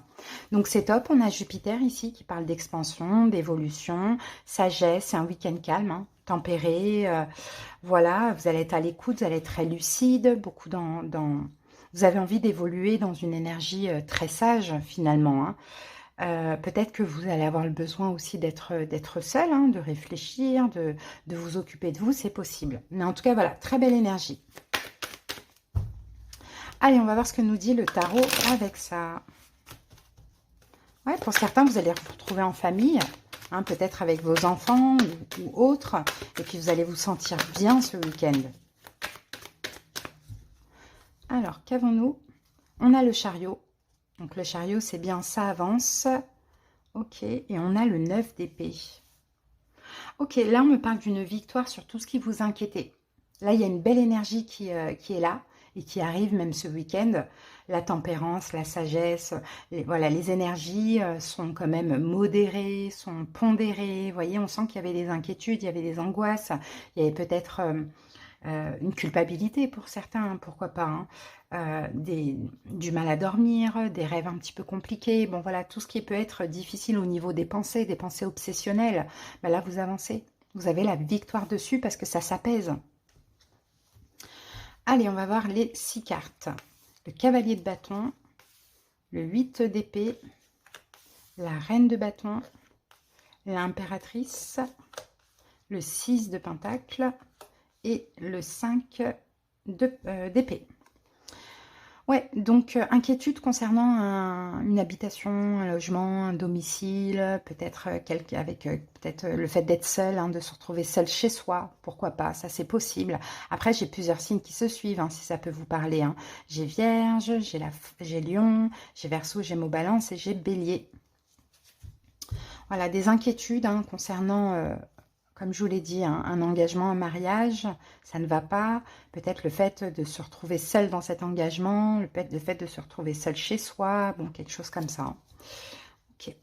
Donc, c'est top. On a Jupiter ici qui parle d'expansion, d'évolution, sagesse. C'est un week-end calme, hein, tempéré. Voilà, vous allez être à l'écoute, vous allez être très lucide, beaucoup Vous avez envie d'évoluer dans une énergie très sage, finalement, hein. Peut-être que vous allez avoir le besoin aussi d'être seul, hein, de réfléchir, de vous occuper de vous, c'est possible. Mais en tout cas, voilà, très belle énergie. Allez, on va voir ce que nous dit le tarot avec ça. Ouais, pour certains, vous allez vous retrouver en famille, hein, peut-être avec vos enfants ou autres, et puis vous allez vous sentir bien ce week-end. Alors, qu'avons-nous? On a le chariot. Donc, le chariot, c'est bien, ça avance. Ok, et on a le 9 d'épée. Ok, là, on me parle d'une victoire sur tout ce qui vous inquiétait. Là, il y a une belle énergie qui est là et qui arrive même ce week-end. La tempérance, la sagesse, voilà, les énergies sont quand même modérées, sont pondérées. Vous voyez, on sent qu'il y avait des inquiétudes, il y avait des angoisses, il y avait peut-être une culpabilité pour certains, hein, pourquoi pas, hein. Du mal à dormir, des rêves un petit peu compliqués, bon voilà, tout ce qui peut être difficile au niveau des pensées obsessionnelles, ben là vous avancez, vous avez la victoire dessus parce que ça s'apaise. Allez, on va voir les 6 cartes. Le cavalier de bâton, le 8 d'épée, la reine de bâton, l'impératrice, le 6 de pentacle et le 5 d'épée. Ouais, donc inquiétude concernant une habitation, un logement, un domicile, peut-être avec peut-être le fait d'être seul, hein, de se retrouver seul chez soi, pourquoi pas, ça c'est possible. Après, j'ai plusieurs signes qui se suivent, hein, si ça peut vous parler, hein. J'ai Vierge, j'ai Lion, j'ai Verseau, j'ai Balance et j'ai Bélier. Voilà, des inquiétudes, hein, concernant... comme je vous l'ai dit, hein, un engagement, un mariage, ça ne va pas. Peut-être le fait de se retrouver seul dans cet engagement, le fait de se retrouver seul chez soi, bon, quelque chose comme ça. Ok.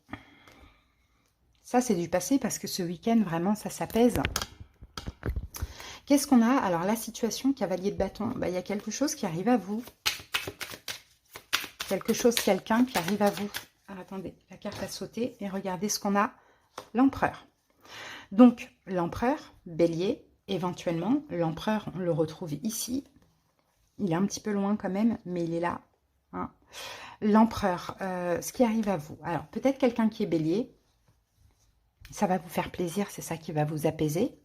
Ça, c'est du passé parce que ce week-end, vraiment, ça s'apaise. Qu'est-ce qu'on a? Alors, la situation, cavalier de bâton, bah, il y a quelque chose qui arrive à vous. Quelque chose, quelqu'un qui arrive à vous. Alors, attendez, la carte a sauté et regardez ce qu'on a. L'empereur. Donc, l'empereur, bélier, éventuellement, l'empereur, on le retrouve ici. Il est un petit peu loin quand même, mais il est là, hein. L'empereur, ce qui arrive à vous. Alors, peut-être quelqu'un qui est bélier, ça va vous faire plaisir, c'est ça qui va vous apaiser.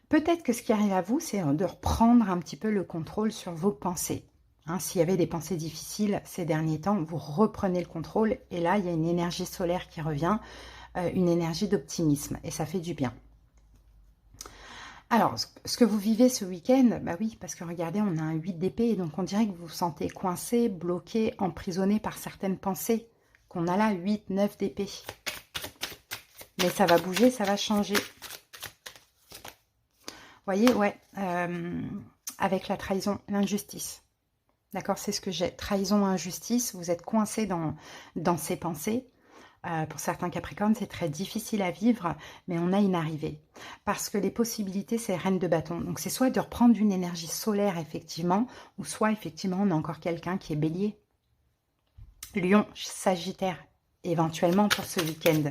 Peut-être que ce qui arrive à vous, c'est de reprendre un petit peu le contrôle sur vos pensées. Hein, s'il y avait des pensées difficiles ces derniers temps, vous reprenez le contrôle. Et là, il y a une énergie solaire qui revient, une énergie d'optimisme. Et ça fait du bien. Alors, ce que vous vivez ce week-end, bah oui, parce que regardez, on a un 8 d'épée. Donc, on dirait que vous vous sentez coincé, bloqué, emprisonné par certaines pensées. Qu'on a là, 8, 9 d'épée. Mais ça va bouger, ça va changer. Vous voyez, ouais, avec la trahison, l'injustice. D'accord, c'est ce que j'ai. Trahison, injustice, vous êtes coincé dans ces pensées. Pour certains Capricornes, c'est très difficile à vivre, mais on a une arrivée. Parce que les possibilités, c'est reine de bâton. Donc, c'est soit de reprendre une énergie solaire, effectivement, ou soit, effectivement, on a encore quelqu'un qui est bélier. Lion, Sagittaire, éventuellement pour ce week-end.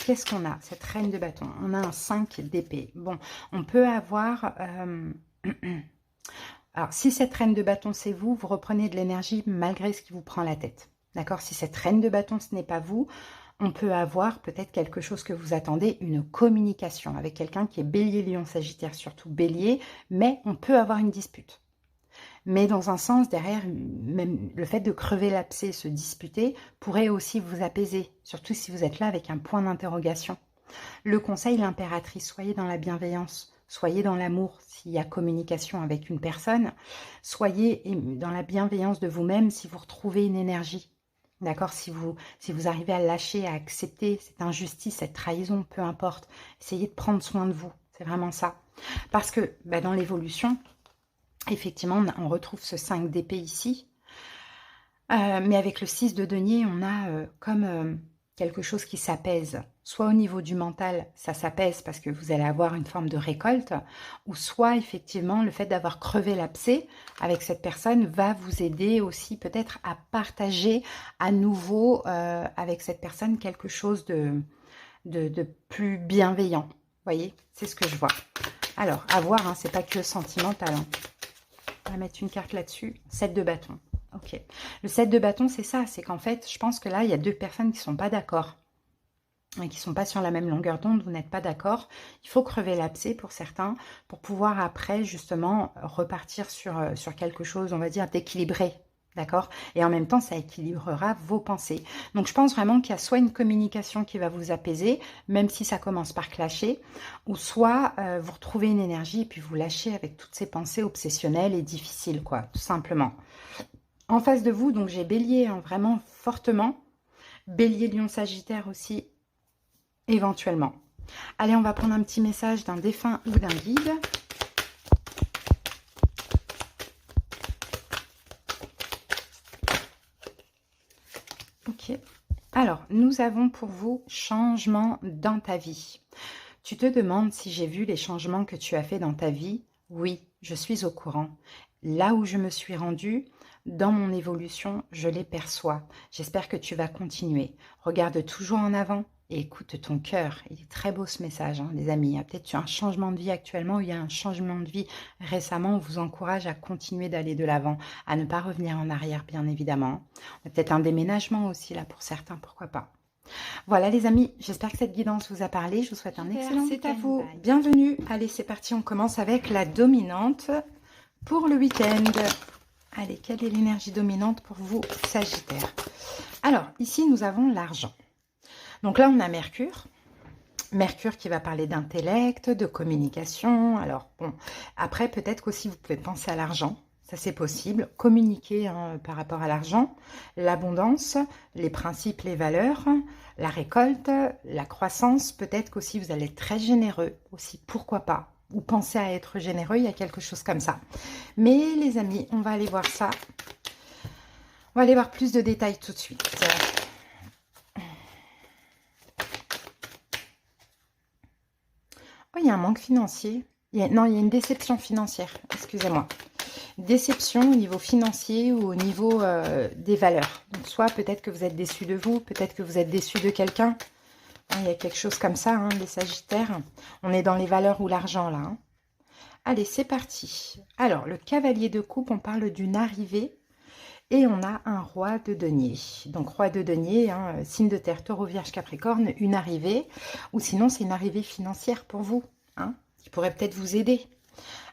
Qu'est-ce qu'on a? Cette reine de bâton. On a un 5 d'épée. Bon, on peut avoir... Alors, si cette reine de bâton, c'est vous, vous reprenez de l'énergie malgré ce qui vous prend la tête. D'accord? Si cette reine de bâton, ce n'est pas vous, on peut avoir peut-être quelque chose que vous attendez, une communication avec quelqu'un qui est bélier, lion, sagittaire, surtout bélier, mais on peut avoir une dispute. Mais dans un sens, derrière, même le fait de crever l'abcès, se disputer, pourrait aussi vous apaiser, surtout si vous êtes là avec un point d'interrogation. Le conseil, l'impératrice, soyez dans la bienveillance. soyez dans l'amour s'il y a communication avec une personne, soyez dans la bienveillance de vous-même si vous retrouvez une énergie. D'accord, si vous arrivez à lâcher, à accepter cette injustice, cette trahison, peu importe, essayez de prendre soin de vous. C'est vraiment ça. Parce que bah, dans l'évolution, effectivement, on retrouve ce 5 d'épée ici. Mais avec le 6 de denier, on a comme quelque chose qui s'apaise. Soit au niveau du mental, ça s'apaise parce que vous allez avoir une forme de récolte, ou soit effectivement le fait d'avoir crevé l'abcès avec cette personne va vous aider aussi peut-être à partager à nouveau avec cette personne quelque chose de plus bienveillant. Vous voyez, c'est ce que je vois. Alors, à voir, hein, c'est pas que sentimental. Hein. On va mettre une carte là-dessus. 7 de bâton. Ok. Le 7 de bâton, c'est ça. C'est qu'en fait, je pense que là, il y a deux personnes qui ne sont pas d'accord. Et qui ne sont pas sur la même longueur d'onde. Vous n'êtes pas d'accord. Il faut crever l'abcès pour certains. Pour pouvoir après, justement, repartir sur quelque chose, on va dire, d'équilibré. D'accord? Et en même temps, ça équilibrera vos pensées. Donc, je pense vraiment qu'il y a soit une communication qui va vous apaiser, même si ça commence par clasher, ou soit vous retrouvez une énergie et puis vous lâchez avec toutes ces pensées obsessionnelles et difficiles, quoi, tout simplement. En face de vous, donc j'ai Bélier, hein, vraiment fortement. Bélier, Lion, Sagittaire aussi, éventuellement. Allez, on va prendre un petit message d'un défunt ou d'un guide. Ok. Alors, nous avons pour vous changement dans ta vie. Tu te demandes si j'ai vu les changements que tu as fait dans ta vie. Oui, je suis au courant. Là où je me suis rendue, dans mon évolution, je les perçois. J'espère que tu vas continuer. Regarde toujours en avant et écoute ton cœur. Il est très beau ce message, hein, les amis. Il y a peut-être un changement de vie actuellement ou il y a un changement de vie récemment. On vous encourage à continuer d'aller de l'avant, à ne pas revenir en arrière, bien évidemment. Peut-être un déménagement aussi, là, pour certains, pourquoi pas. Voilà les amis, j'espère que cette guidance vous a parlé. Je vous souhaite un excellent week-end. C'est à vous. Bienvenue. Allez, c'est parti. On commence avec la dominante pour le week-end. Allez, quelle est l'énergie dominante pour vous, Sagittaire? Alors, ici, nous avons l'argent. Donc là, on a Mercure. Mercure qui va parler d'intellect, de communication. Alors, bon, après, peut-être qu'aussi, vous pouvez penser à l'argent. Ça, c'est possible. Communiquer hein, par rapport à l'argent, l'abondance, les principes, les valeurs, la récolte, la croissance. Peut-être qu'aussi, vous allez être très généreux aussi. Pourquoi pas? Ou penser à être généreux, il y a quelque chose comme ça. Mais les amis, on va aller voir ça. On va aller voir plus de détails tout de suite. Oh, il y a un manque financier. Non, il y a une déception financière. Excusez-moi. Déception au niveau financier ou au niveau des valeurs. Donc, soit peut-être que vous êtes déçu de vous, peut-être que vous êtes déçu de quelqu'un. Il y a quelque chose comme ça, hein, les Sagittaires. On est dans les valeurs ou l'argent, là. Hein. Allez, c'est parti. Alors, le cavalier de coupe, on parle d'une arrivée. Et on a un roi de denier. Donc, roi de denier, hein, signe de terre, taureau, vierge, capricorne, une arrivée. Ou sinon, c'est une arrivée financière pour vous, hein, qui pourrait peut-être vous aider.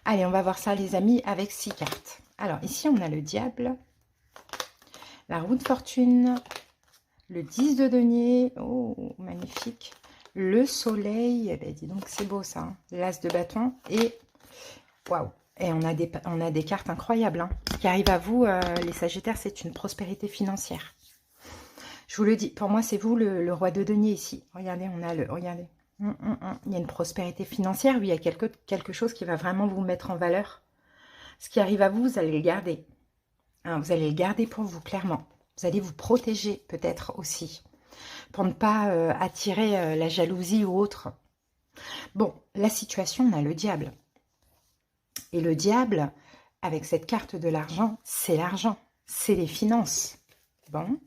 Allez, on va voir ça, les amis, avec 6 cartes. Alors, ici, on a le diable, la roue de fortune, le 10 de denier, oh, magnifique, le soleil, eh ben, dis donc, c'est beau ça, hein, l'as de bâton, et, waouh, et on a des cartes incroyables, hein. Ce qui arrive à vous, les Sagittaires, c'est une prospérité financière. Je vous le dis, pour moi, c'est vous le roi de denier ici. Regardez, on a le, regardez, il y a une prospérité financière, oui, il y a quelque chose qui va vraiment vous mettre en valeur. Ce qui arrive à vous, vous allez le garder. Hein, vous allez le garder pour vous, clairement. Vous allez vous protéger peut-être aussi, pour ne pas attirer la jalousie ou autre. Bon, la situation, on a le diable. Et le diable, avec cette carte de l'argent, c'est l'argent, c'est les finances. Bon.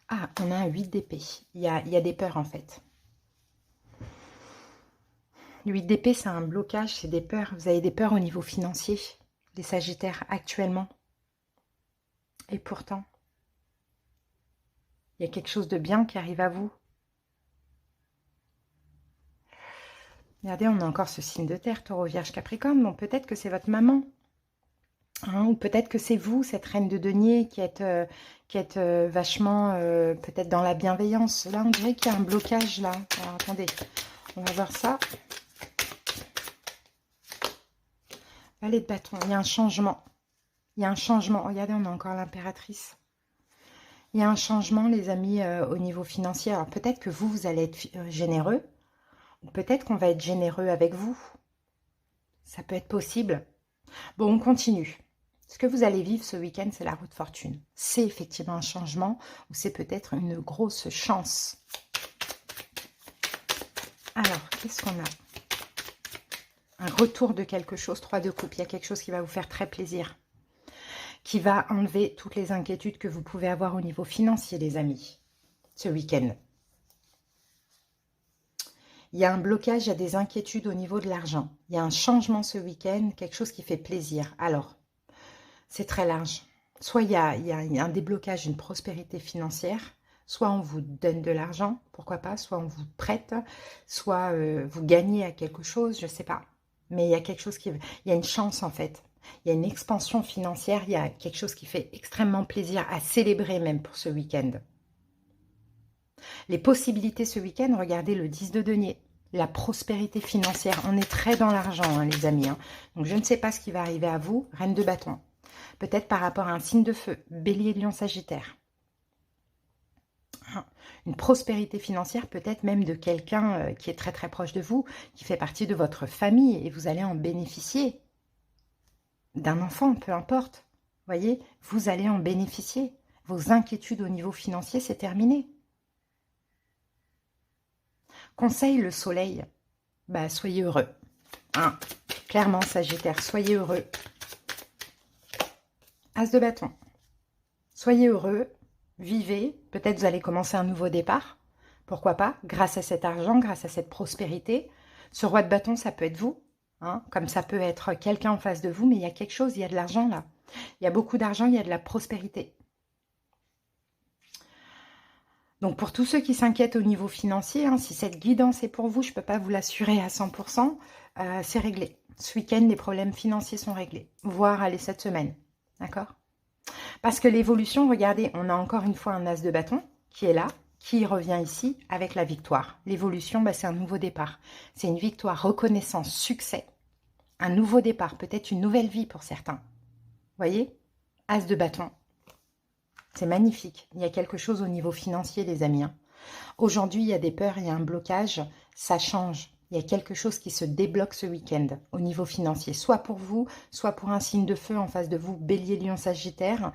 Ah, on a un 8 d'épée. Il y a des peurs, en fait. Le 8 d'épée, c'est un blocage, c'est des peurs. Vous avez des peurs au niveau financier, les Sagittaires, actuellement. Et pourtant, il y a quelque chose de bien qui arrive à vous. Regardez, on a encore ce signe de terre, taureau, vierge, capricorne. Bon, peut-être que c'est votre maman. Hein, ou peut-être que c'est vous, cette reine de denier, qui êtes vachement peut-être dans la bienveillance. Là, on dirait qu'il y a un blocage là. Alors, attendez, on va voir ça. Valet de bâton, il y a un changement. Il y a un changement. Regardez, on a encore l'impératrice. Il y a un changement, les amis, au niveau financier. Alors, peut-être que vous allez être généreux. Ou peut-être qu'on va être généreux avec vous. Ça peut être possible. Bon, on continue. Ce que vous allez vivre ce week-end, c'est la roue de fortune. C'est effectivement un changement ou c'est peut-être une grosse chance. Alors, qu'est-ce qu'on a? Un retour de quelque chose, 3 de coupe. Il y a quelque chose qui va vous faire très plaisir. Qui va enlever toutes les inquiétudes que vous pouvez avoir au niveau financier, les amis, ce week-end. Il y a un blocage, il y a des inquiétudes au niveau de l'argent. Il y a un changement ce week-end, quelque chose qui fait plaisir. Alors, c'est très large. Soit il y a un déblocage, une prospérité financière, soit on vous donne de l'argent, pourquoi pas, soit on vous prête, soit vous gagnez à quelque chose, je ne sais pas. Mais il y a quelque chose qui... Il y a une chance en fait. Il y a une expansion financière, il y a quelque chose qui fait extrêmement plaisir à célébrer même pour ce week-end. Les possibilités ce week-end, regardez le 10 de denier. La prospérité financière, on est très dans l'argent, hein, les amis. Hein. Donc je ne sais pas ce qui va arriver à vous, reine de bâton. Peut-être par rapport à un signe de feu, bélier, lion, sagittaire. Une prospérité financière, peut-être même de quelqu'un qui est très très proche de vous, qui fait partie de votre famille et vous allez en bénéficier. D'un enfant, peu importe. Voyez, vous allez en bénéficier. Vos inquiétudes au niveau financier, c'est terminé. Conseil, le soleil. Bah, soyez heureux. Hein, clairement, sagittaire, soyez heureux. As de bâton. Soyez heureux, vivez. Peut-être vous allez commencer un nouveau départ. Pourquoi pas? Grâce à cet argent, grâce à cette prospérité. Ce roi de bâton, ça peut être vous. Hein, comme ça peut être quelqu'un en face de vous, mais il y a quelque chose, il y a de l'argent là. Il y a beaucoup d'argent, il y a de la prospérité. Donc pour tous ceux qui s'inquiètent au niveau financier, hein, si cette guidance est pour vous, je ne peux pas vous l'assurer à 100%, c'est réglé. Ce week-end, les problèmes financiers sont réglés, voire allez, cette semaine. D'accord? Parce que l'évolution, regardez, on a encore une fois un as de bâton qui est là, qui revient ici avec la victoire. L'évolution, bah, c'est un nouveau départ. C'est une victoire, reconnaissance, succès. Un nouveau départ, peut-être une nouvelle vie pour certains. Voyez? As de bâton. C'est magnifique. Il y a quelque chose au niveau financier, les amis. Hein. Aujourd'hui, il y a des peurs, il y a un blocage. Ça change. Il y a quelque chose qui se débloque ce week-end au niveau financier. Soit pour vous, soit pour un signe de feu en face de vous, bélier, lion, sagittaire.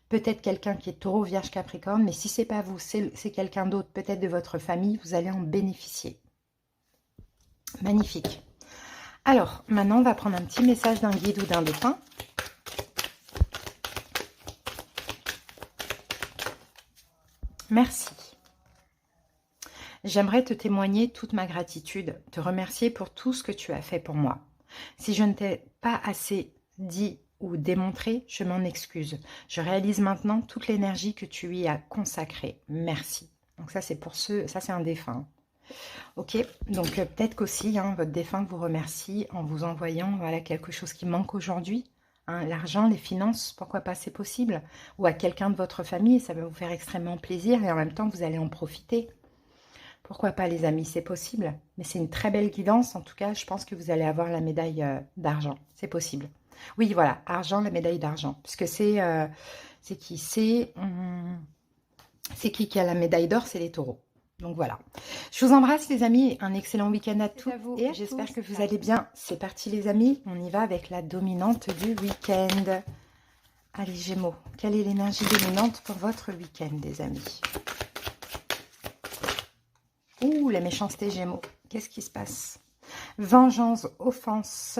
Peut-être quelqu'un qui est taureau, vierge, capricorne. Mais si ce n'est pas vous, c'est quelqu'un d'autre, peut-être de votre famille, vous allez en bénéficier. Magnifique. Alors, maintenant, on va prendre un petit message d'un guide ou d'un défunt. Merci. J'aimerais te témoigner toute ma gratitude, te remercier pour tout ce que tu as fait pour moi. Si je ne t'ai pas assez dit ou démontré, je m'en excuse. Je réalise maintenant toute l'énergie que tu y as consacrée. Merci. Donc ça, c'est pour ceux, ça c'est un défunt. Ok, donc peut-être qu'aussi, hein, votre défunt vous remercie en vous envoyant voilà, quelque chose qui manque aujourd'hui. Hein, l'argent, les finances, pourquoi pas, c'est possible. Ou à quelqu'un de votre famille, ça va vous faire extrêmement plaisir et en même temps, vous allez en profiter. Pourquoi pas, les amis, c'est possible. Mais c'est une très belle guidance. En tout cas, je pense que vous allez avoir la médaille d'argent. C'est possible. Oui, voilà, argent, la médaille d'argent. Puisque c'est qui? C'est qui a la médaille d'or? C'est les taureaux. Donc voilà. Je vous embrasse, les amis. Un excellent week-end à tous. Et j'espère que vous allez bien. C'est parti, les amis. On y va avec la dominante du week-end. Allez, Gémeaux. Quelle est l'énergie dominante pour votre week-end, les amis? Ouh, la méchanceté, Gémeaux. Qu'est-ce qui se passe? Vengeance, offense,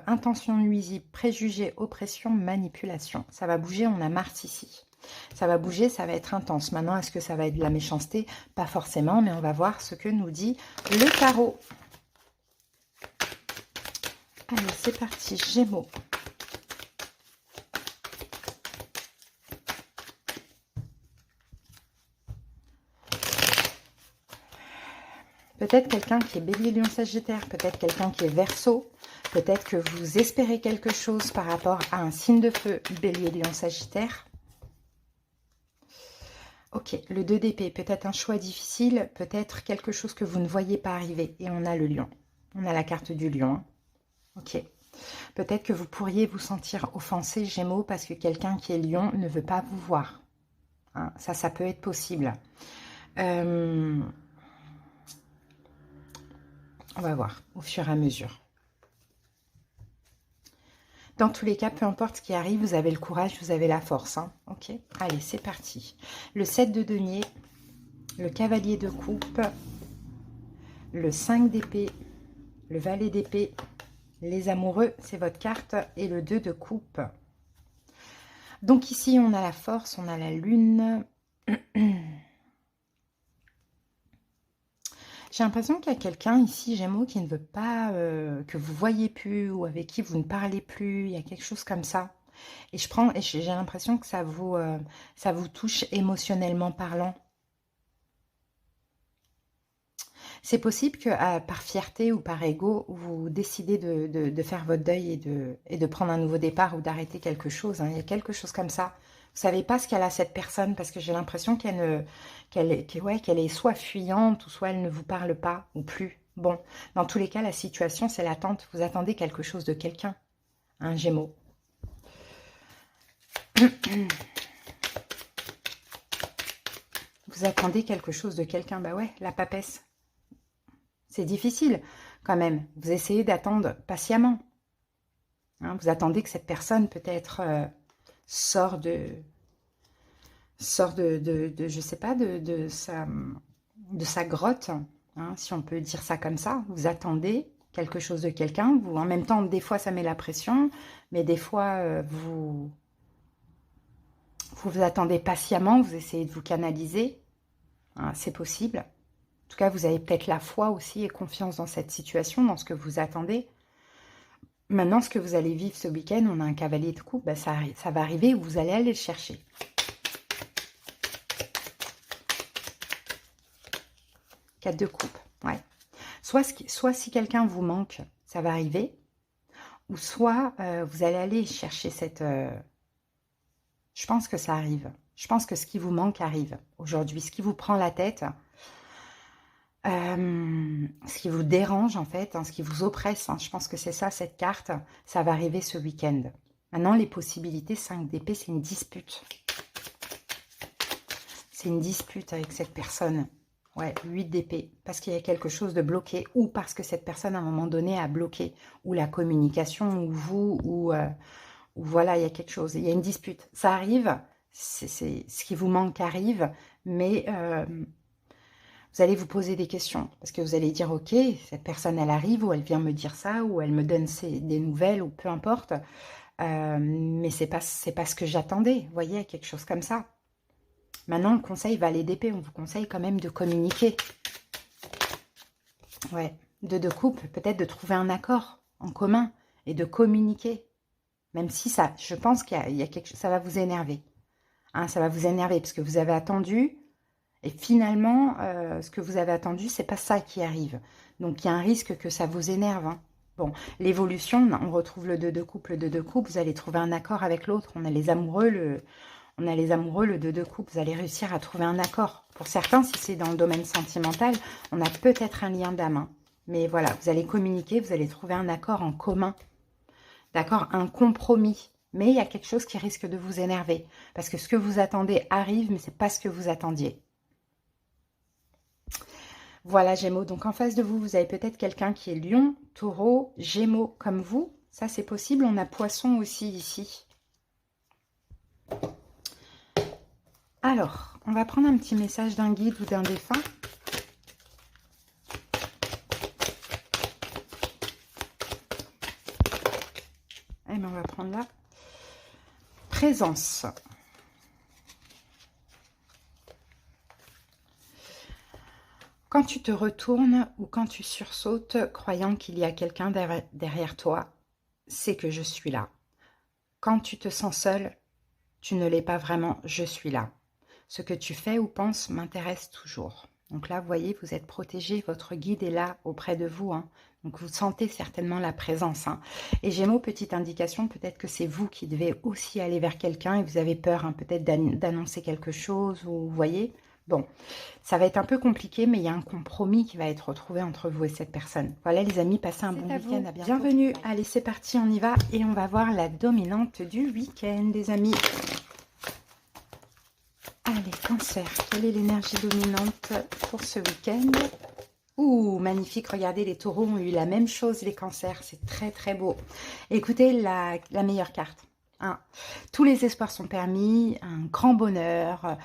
intention nuisible, préjugé, oppression, manipulation. Ça va bouger, on a Mars ici. Ça va bouger, ça va être intense. Maintenant, est-ce que ça va être de la méchanceté? Pas forcément, mais on va voir ce que nous dit le tarot. Allez, c'est parti, Gémeaux. Peut-être quelqu'un qui est bélier, lion, sagittaire, peut-être quelqu'un qui est verseau, Peut-être que vous espérez quelque chose par rapport à un signe de feu, Bélier, Lion, Sagittaire. Ok, le 2 d'épée, peut-être un choix difficile, peut-être quelque chose que vous ne voyez pas arriver. Et on a le lion. On a la carte du lion. Ok. Peut-être que vous pourriez vous sentir offensé, Gémeaux, parce que quelqu'un qui est lion ne veut pas vous voir. Hein, ça peut être possible. On va voir au fur et à mesure. Dans tous les cas, peu importe ce qui arrive, vous avez le courage, vous avez la force. Hein. Ok, allez, c'est parti. Le 7 de denier, le cavalier de coupe, le 5 d'épée, le valet d'épée, les amoureux, c'est votre carte, et le 2 de coupe. Donc ici, on a la force, on a la lune. J'ai l'impression qu'il y a quelqu'un ici, Gémeaux, qui ne veut pas que vous voyez plus ou avec qui vous ne parlez plus. Il y a quelque chose comme ça. Et j'ai l'impression que ça vous touche émotionnellement parlant. C'est possible que par fierté ou par ego, vous décidez de faire votre deuil et de prendre un nouveau départ ou d'arrêter quelque chose. Hein. Il y a quelque chose comme ça. Vous savez pas ce qu'elle a cette personne parce que j'ai l'impression qu'elle est soit fuyante ou soit elle ne vous parle pas ou plus. Bon, dans tous les cas, la situation, c'est l'attente. Vous attendez quelque chose de quelqu'un, un Gémeaux. Vous attendez quelque chose de quelqu'un. Bah ouais, la papesse. C'est difficile quand même. Vous essayez d'attendre patiemment. Hein, vous attendez que cette personne peut-être sort de je sais pas, de sa grotte, hein, si on peut dire ça comme ça. Vous attendez quelque chose de quelqu'un. En même temps, des fois, ça met la pression, mais des fois, vous attendez patiemment, vous essayez de vous canaliser. Hein, c'est possible. En tout cas, vous avez peut-être la foi aussi et confiance dans cette situation, dans ce que vous attendez. Maintenant, ce que vous allez vivre ce week-end, on a un cavalier de coupe, ben ça va arriver, vous allez aller le chercher. Quatre de coupe, ouais. Soit si quelqu'un vous manque, ça va arriver, ou soit vous allez aller chercher cette... Je pense que ça arrive. Je pense que ce qui vous manque arrive aujourd'hui. Ce qui vous prend la tête, ce qui vous dérange en fait, hein, ce qui vous oppresse, hein, je pense que c'est ça, cette carte, ça va arriver ce week-end. Maintenant, les possibilités, 5 d'épée, c'est une dispute. C'est une dispute avec cette personne. Ouais, 8 d'épée, parce qu'il y a quelque chose de bloqué, ou parce que cette personne, à un moment donné, a bloqué, ou la communication, ou vous, ou voilà, il y a quelque chose, il y a une dispute. Ça arrive, c'est ce qui vous manque arrive, mais vous allez vous poser des questions, parce que vous allez dire, ok, cette personne, elle arrive, ou elle vient me dire ça, ou elle me donne des nouvelles, ou peu importe, mais c'est pas ce que j'attendais, vous voyez, quelque chose comme ça. Maintenant, le conseil valet d'épée, on vous conseille quand même de communiquer. Ouais, de coupe, peut-être de trouver un accord en commun et de communiquer. Même si ça, je pense qu'il y a quelque chose, ça va vous énerver. Hein, ça va vous énerver parce que vous avez attendu et finalement, ce que vous avez attendu, c'est pas ça qui arrive. Donc, il y a un risque que ça vous énerve. Hein. Bon, l'évolution, on retrouve le 2 de coupe, le 2 de coupe, vous allez trouver un accord avec l'autre. On a les amoureux, le 2 de coupe, vous allez réussir à trouver un accord. Pour certains, si c'est dans le domaine sentimental, on a peut-être un lien d'âme. Hein. Mais voilà, vous allez communiquer, vous allez trouver un accord en commun. D'accord, un compromis. Mais il y a quelque chose qui risque de vous énerver. Parce que ce que vous attendez arrive, mais ce n'est pas ce que vous attendiez. Voilà, Gémeaux. Donc, en face de vous, vous avez peut-être quelqu'un qui est Lion, Taureau, Gémeaux comme vous. Ça, c'est possible. On a Poisson aussi ici. Alors, on va prendre un petit message d'un guide ou d'un défunt. Eh bien, on va prendre la présence. Quand tu te retournes ou quand tu sursautes, croyant qu'il y a quelqu'un derrière toi, c'est que je suis là. Quand tu te sens seul, tu ne l'es pas vraiment, je suis là. Ce que tu fais ou penses m'intéresse toujours. Donc là, vous voyez, vous êtes protégé, votre guide est là auprès de vous. Hein. Donc, vous sentez certainement la présence. Hein. Et Gémeaux, petite indication, peut-être que c'est vous qui devez aussi aller vers quelqu'un et vous avez peur hein, peut-être d'annoncer quelque chose, ou vous voyez. Bon, ça va être un peu compliqué, mais il y a un compromis qui va être retrouvé entre vous et cette personne. Voilà les amis, passez un bon week-end. À bientôt. Bienvenue. Allez, c'est parti, on y va. Et on va voir la dominante du week-end, les amis. Allez, Cancer, quelle est l'énergie dominante pour ce week-end? Ouh, magnifique, regardez, les taureaux ont eu la même chose, les cancers, c'est très très beau. Écoutez, la meilleure carte. Hein. Tous les espoirs sont permis, un grand bonheur,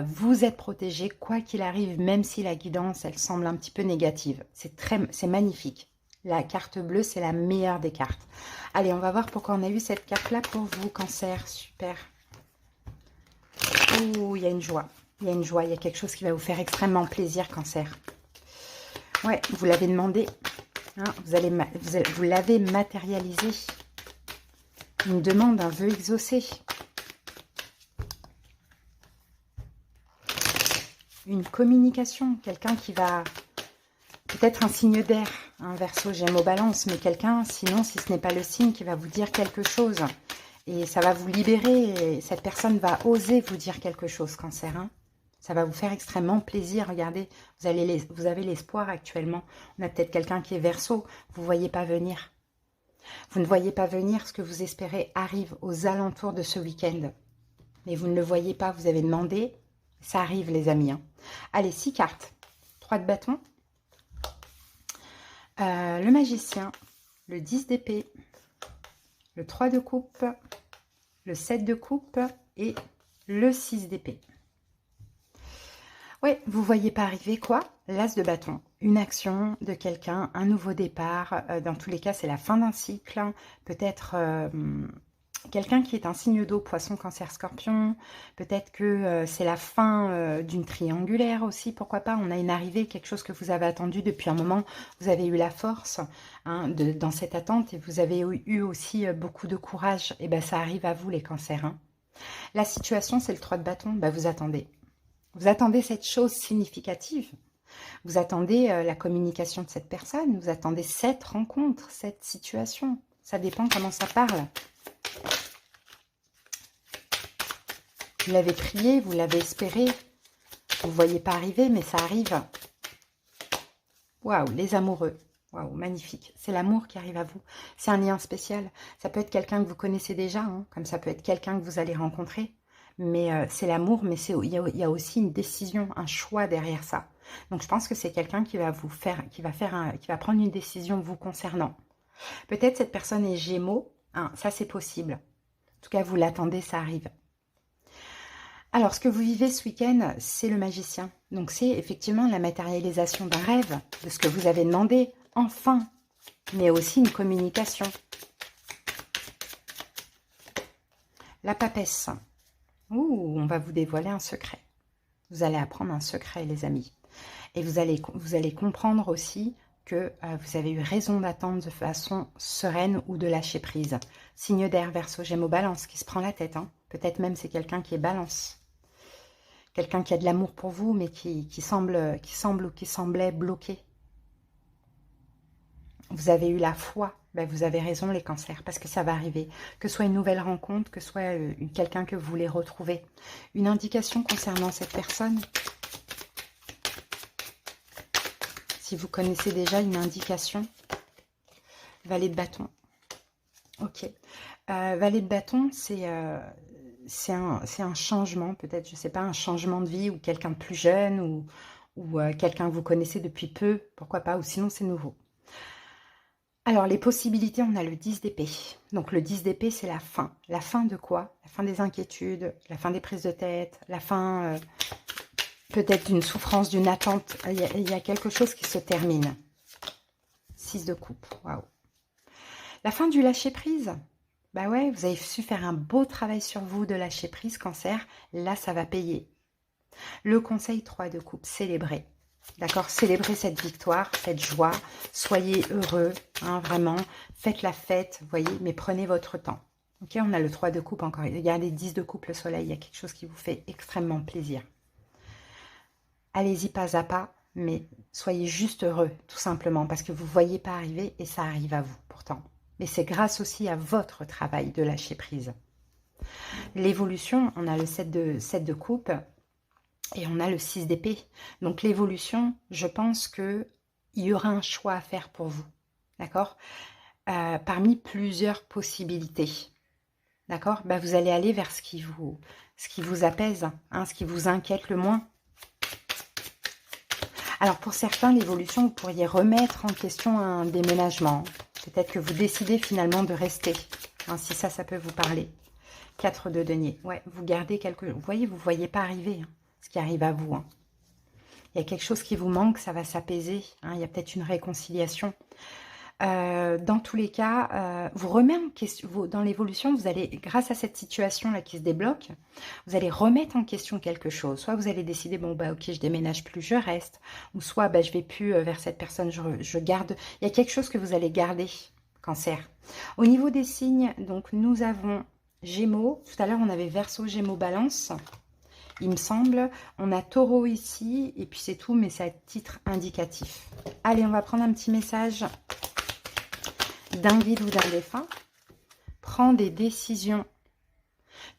vous êtes protégés, quoi qu'il arrive, même si la guidance, elle semble un petit peu négative. C'est magnifique. La carte bleue, c'est la meilleure des cartes. Allez, on va voir pourquoi on a eu cette carte-là pour vous, Cancer, super. Ouh, il y a une joie, il y a une joie, il y a quelque chose qui va vous faire extrêmement plaisir, Cancer. Ouais, vous l'avez demandé, hein, vous l'avez matérialisé. Une demande, un vœu exaucé. Une communication, quelqu'un qui va... Peut-être un signe d'air, un Verseau, Gémeaux, Balance, mais quelqu'un, sinon, si ce n'est pas le signe, qui va vous dire quelque chose. Et ça va vous libérer, et cette personne va oser vous dire quelque chose, Cancer, hein. Ça va vous faire extrêmement plaisir. Regardez, vous avez l'espoir actuellement. On a peut-être quelqu'un qui est Verseau. Vous ne voyez pas venir. Vous ne voyez pas venir. Ce que vous espérez arrive aux alentours de ce week-end. Mais vous ne le voyez pas. Vous avez demandé. Ça arrive, les amis. Hein. Allez, 6 cartes. 3 de bâton. Le magicien. Le 10 d'épée. Le 3 de coupe. Le 7 de coupe. Et le 6 d'épée. Oui, vous ne voyez pas arriver quoi? L'as de bâton. Une action de quelqu'un, un nouveau départ. Dans tous les cas, c'est la fin d'un cycle. Peut-être quelqu'un qui est un signe d'eau, poisson, cancer, scorpion. Peut-être que c'est la fin d'une triangulaire aussi, pourquoi pas. On a une arrivée, quelque chose que vous avez attendu depuis un moment. Vous avez eu la force hein, dans cette attente et vous avez eu aussi beaucoup de courage. Et bien, ça arrive à vous, les cancers. Hein. La situation, c'est le 3 de bâton. Ben, vous attendez. Vous attendez cette chose significative. Vous attendez la communication de cette personne. Vous attendez cette rencontre, cette situation. Ça dépend comment ça parle. Vous l'avez prié, vous l'avez espéré. Vous ne voyez pas arriver, mais ça arrive. Waouh, les amoureux. Waouh, magnifique. C'est l'amour qui arrive à vous. C'est un lien spécial. Ça peut être quelqu'un que vous connaissez déjà, hein, comme ça peut être quelqu'un que vous allez rencontrer. Mais c'est l'amour, mais il y a aussi une décision, un choix derrière ça. Donc je pense que c'est quelqu'un qui va qui va prendre une décision vous concernant. Peut-être cette personne est Gémeaux, hein, ça c'est possible. En tout cas, vous l'attendez, ça arrive. Alors, ce que vous vivez ce week-end, c'est le magicien. Donc c'est effectivement la matérialisation d'un rêve, de ce que vous avez demandé, enfin, mais aussi une communication. La papesse. Ouh, on va vous dévoiler un secret. Vous allez apprendre un secret, les amis. Et vous allez comprendre aussi que vous avez eu raison d'attendre de façon sereine ou de lâcher prise. Signe d'air, Verseau, Gémeaux, Balance, qui se prend la tête. Hein. Peut-être même c'est quelqu'un qui est Balance. Quelqu'un qui a de l'amour pour vous, mais qui semblait bloqué. Vous avez eu la foi. Ben, vous avez raison, les cancers, parce que ça va arriver. Que ce soit une nouvelle rencontre, que ce soit quelqu'un que vous voulez retrouver. Une indication concernant cette personne. Si vous connaissez déjà une indication. Valet de bâton. Ok. Valet de bâton, c'est un changement, peut-être, je ne sais pas, un changement de vie, ou quelqu'un de plus jeune, ou quelqu'un que vous connaissez depuis peu, pourquoi pas, ou sinon c'est nouveau. Alors, les possibilités, on a le 10 d'épée. Donc, le 10 d'épée, c'est la fin. La fin de quoi? La fin des inquiétudes, la fin des prises de tête, la fin peut-être d'une souffrance, d'une attente. Il y a quelque chose qui se termine. 6 de coupe, waouh. La fin du lâcher-prise. Bah ouais, vous avez su faire un beau travail sur vous de lâcher-prise, cancer. Là, ça va payer. Le conseil 3 de coupe, célébrer. D'accord, célébrez cette victoire, cette joie, soyez heureux, hein, vraiment, faites la fête, vous voyez, mais prenez votre temps. Ok, on a le 3 de coupe encore, il y a les 10 de coupe, le soleil, il y a quelque chose qui vous fait extrêmement plaisir. Allez-y pas à pas, mais soyez juste heureux, tout simplement, parce que vous ne voyez pas arriver et ça arrive à vous, pourtant. Mais c'est grâce aussi à votre travail de lâcher prise. L'évolution, on a le 7 de coupe et on a le 6 d'épée. Donc l'évolution, je pense qu'il y aura un choix à faire pour vous, d'accord, parmi plusieurs possibilités. D'accord, bah, vous allez aller vers ce qui vous apaise, hein, ce qui vous inquiète le moins. Alors pour certains, l'évolution, vous pourriez remettre en question un déménagement. Peut-être que vous décidez finalement de rester, hein, si ça peut vous parler. 4 de denier. Ouais, vous gardez quelque chose. Vous voyez pas arriver hein, ce qui arrive à vous. Hein. Il y a quelque chose qui vous manque, ça va s'apaiser. Hein, il y a peut-être une réconciliation. Dans tous les cas, vous remettez en question, dans l'évolution, vous allez, grâce à cette situation-là qui se débloque, vous allez remettre en question quelque chose. Soit vous allez décider, bon, bah ok, je déménage plus, je reste. Ou soit, bah, je vais plus vers cette personne, je garde. Il y a quelque chose que vous allez garder, Cancer. Au niveau des signes, donc nous avons Gémeaux. Tout à l'heure, on avait Verseau, Gémeaux, Balance. Il me semble, on a Taureau ici, et puis c'est tout, mais c'est à titre indicatif. Allez, on va prendre un petit message d'un guide ou d'un défunt. Prends des décisions.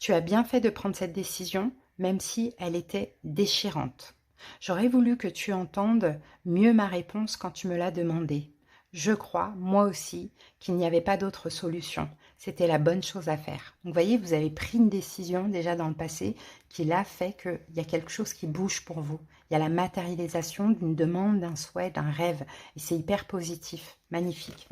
Tu as bien fait de prendre cette décision, même si elle était déchirante. J'aurais voulu que tu entendes mieux ma réponse quand tu me l'as demandé. Je crois, moi aussi, qu'il n'y avait pas d'autre solution. C'était la bonne chose à faire. Donc, vous voyez, vous avez pris une décision déjà dans le passé qui l'a fait qu'il y a quelque chose qui bouge pour vous. Il y a la matérialisation d'une demande, d'un souhait, d'un rêve. Et c'est hyper positif. Magnifique.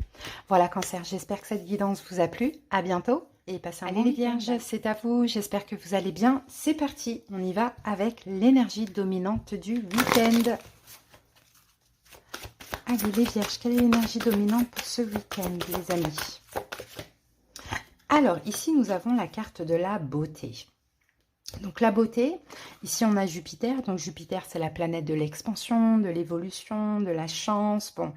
Voilà, Cancer, j'espère que cette guidance vous a plu. À bientôt et passez un bon week-end. Allez les Vierges, c'est à vous. J'espère que vous allez bien. C'est parti. On y va avec l'énergie dominante du week-end. Allez les Vierges, quelle est l'énergie dominante pour ce week-end, les amis? Alors, ici, nous avons la carte de la beauté. Donc, la beauté, ici, on a Jupiter. Donc, Jupiter, c'est la planète de l'expansion, de l'évolution, de la chance. Bon,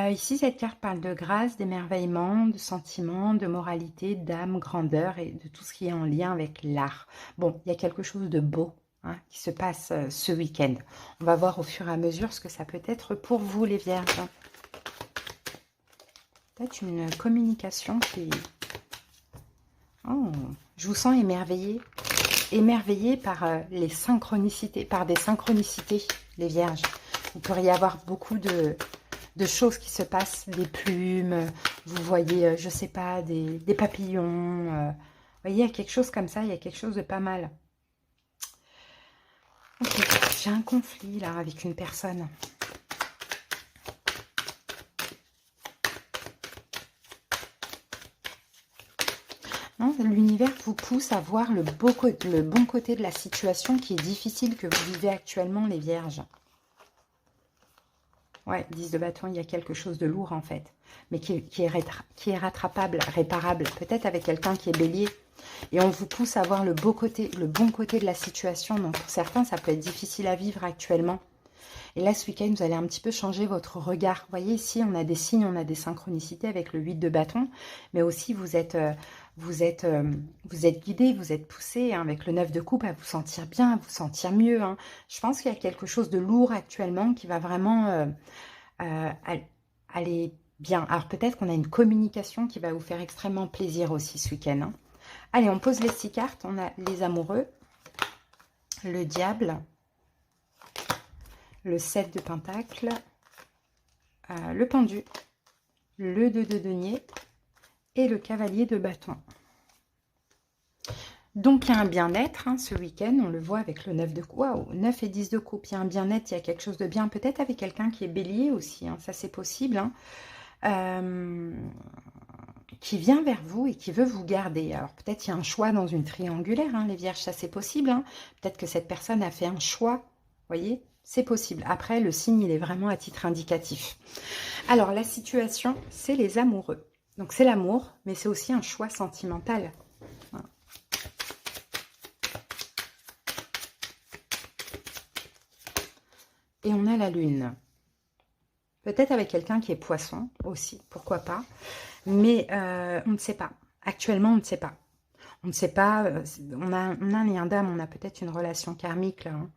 ici, cette carte parle de grâce, d'émerveillement, de sentiments, de moralité, d'âme, grandeur et de tout ce qui est en lien avec l'art. Bon, il y a quelque chose de beau hein, qui se passe ce week-end. On va voir au fur et à mesure ce que ça peut être pour vous, les Vierges. Peut-être une communication qui... Oh, je vous sens émerveillée. Émerveillée par les synchronicités, par des synchronicités, les Vierges. Vous pourriez avoir beaucoup de choses qui se passent, des plumes, vous voyez, je sais pas, des papillons. Vous voyez, il y a quelque chose comme ça, il y a quelque chose de pas mal. Ok, j'ai un conflit là avec une personne. L'univers vous pousse à voir le bon côté de la situation qui est difficile que vous vivez actuellement, les Vierges. Ouais, 10 de bâton, il y a quelque chose de lourd en fait, mais qui est rattrapable, réparable, peut-être avec quelqu'un qui est bélier. Et on vous pousse à voir le bon côté de la situation. Donc pour certains, ça peut être difficile à vivre actuellement. Et là, ce week-end, vous allez un petit peu changer votre regard. Vous voyez, ici, on a des signes, on a des synchronicités avec le 8 de bâton, mais aussi vous êtes guidé, vous êtes poussé hein, avec le 9 de coupe à vous sentir bien, à vous sentir mieux. Hein. Je pense qu'il y a quelque chose de lourd actuellement qui va vraiment aller bien. Alors peut-être qu'on a une communication qui va vous faire extrêmement plaisir aussi ce week-end. Hein. Allez, on pose les 6 cartes. On a les amoureux, le diable, le 7 de pentacle, le pendu, le 2 de denier et le cavalier de bâton. Donc, il y a un bien-être hein, ce week-end, on le voit avec le 9 de coupe. Waouh, 9 et 10 de coupe, il y a un bien-être, il y a quelque chose de bien. Peut-être avec quelqu'un qui est bélier aussi, hein, ça c'est possible. Hein, qui vient vers vous et qui veut vous garder. Alors, peut-être il y a un choix dans une triangulaire, hein, les Vierges, ça c'est possible. Hein. Peut-être que cette personne a fait un choix, vous voyez, c'est possible. Après, le signe, il est vraiment à titre indicatif. Alors, la situation, c'est les amoureux. Donc, c'est l'amour, mais c'est aussi un choix sentimental. Voilà. Et on a la lune. Peut-être avec quelqu'un qui est poisson aussi, pourquoi pas. Mais on ne sait pas. Actuellement, on ne sait pas. On ne sait pas. On a un lien d'âme, on a peut-être une relation karmique là. Hein.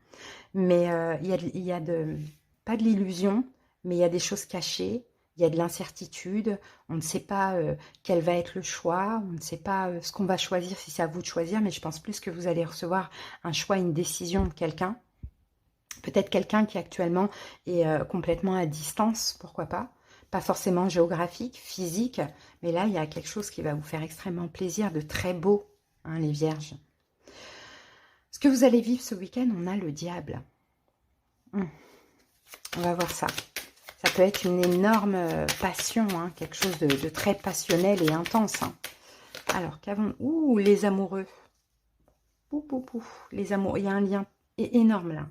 Mais il y a de pas de l'illusion, mais il y a des choses cachées, il y a de l'incertitude, on ne sait pas quel va être le choix, on ne sait pas ce qu'on va choisir, si c'est à vous de choisir, mais je pense plus que vous allez recevoir un choix, une décision de quelqu'un. Peut-être quelqu'un qui actuellement est complètement à distance, pourquoi pas. Pas forcément géographique, physique, mais là, il y a quelque chose qui va vous faire extrêmement plaisir, de très beau, hein, les vierges. Ce que vous allez vivre ce week-end, on a le diable. On va voir ça. Ça peut être une énorme passion, hein, quelque chose de très passionnel et intense. Hein. Alors, qu'avons... Ouh, les amoureux. Les amoureux, il y a un lien énorme là.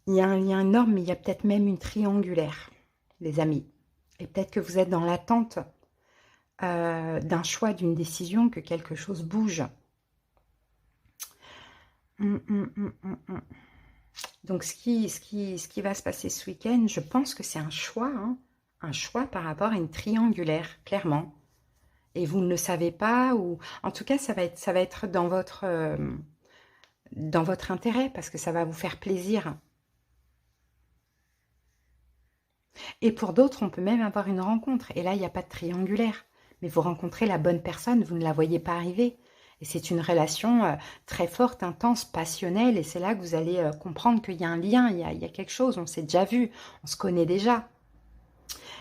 Il y a un lien énorme, mais il y a peut-être même une triangulaire, les amis. Et peut-être que vous êtes dans l'attente d'un choix, d'une décision, que quelque chose bouge. Donc, ce qui va se passer ce week-end, je pense que c'est un choix, hein, un choix par rapport à une triangulaire, clairement. Et vous ne le savez pas, ou en tout cas, ça va être dans votre intérêt, parce que ça va vous faire plaisir. Et pour d'autres, on peut même avoir une rencontre. Et là, il n'y a pas de triangulaire. Mais vous rencontrez la bonne personne, vous ne la voyez pas arriver. Et c'est une relation très forte, intense, passionnelle. Et c'est là que vous allez comprendre qu'il y a un lien, il y a quelque chose. On s'est déjà vu, on se connaît déjà.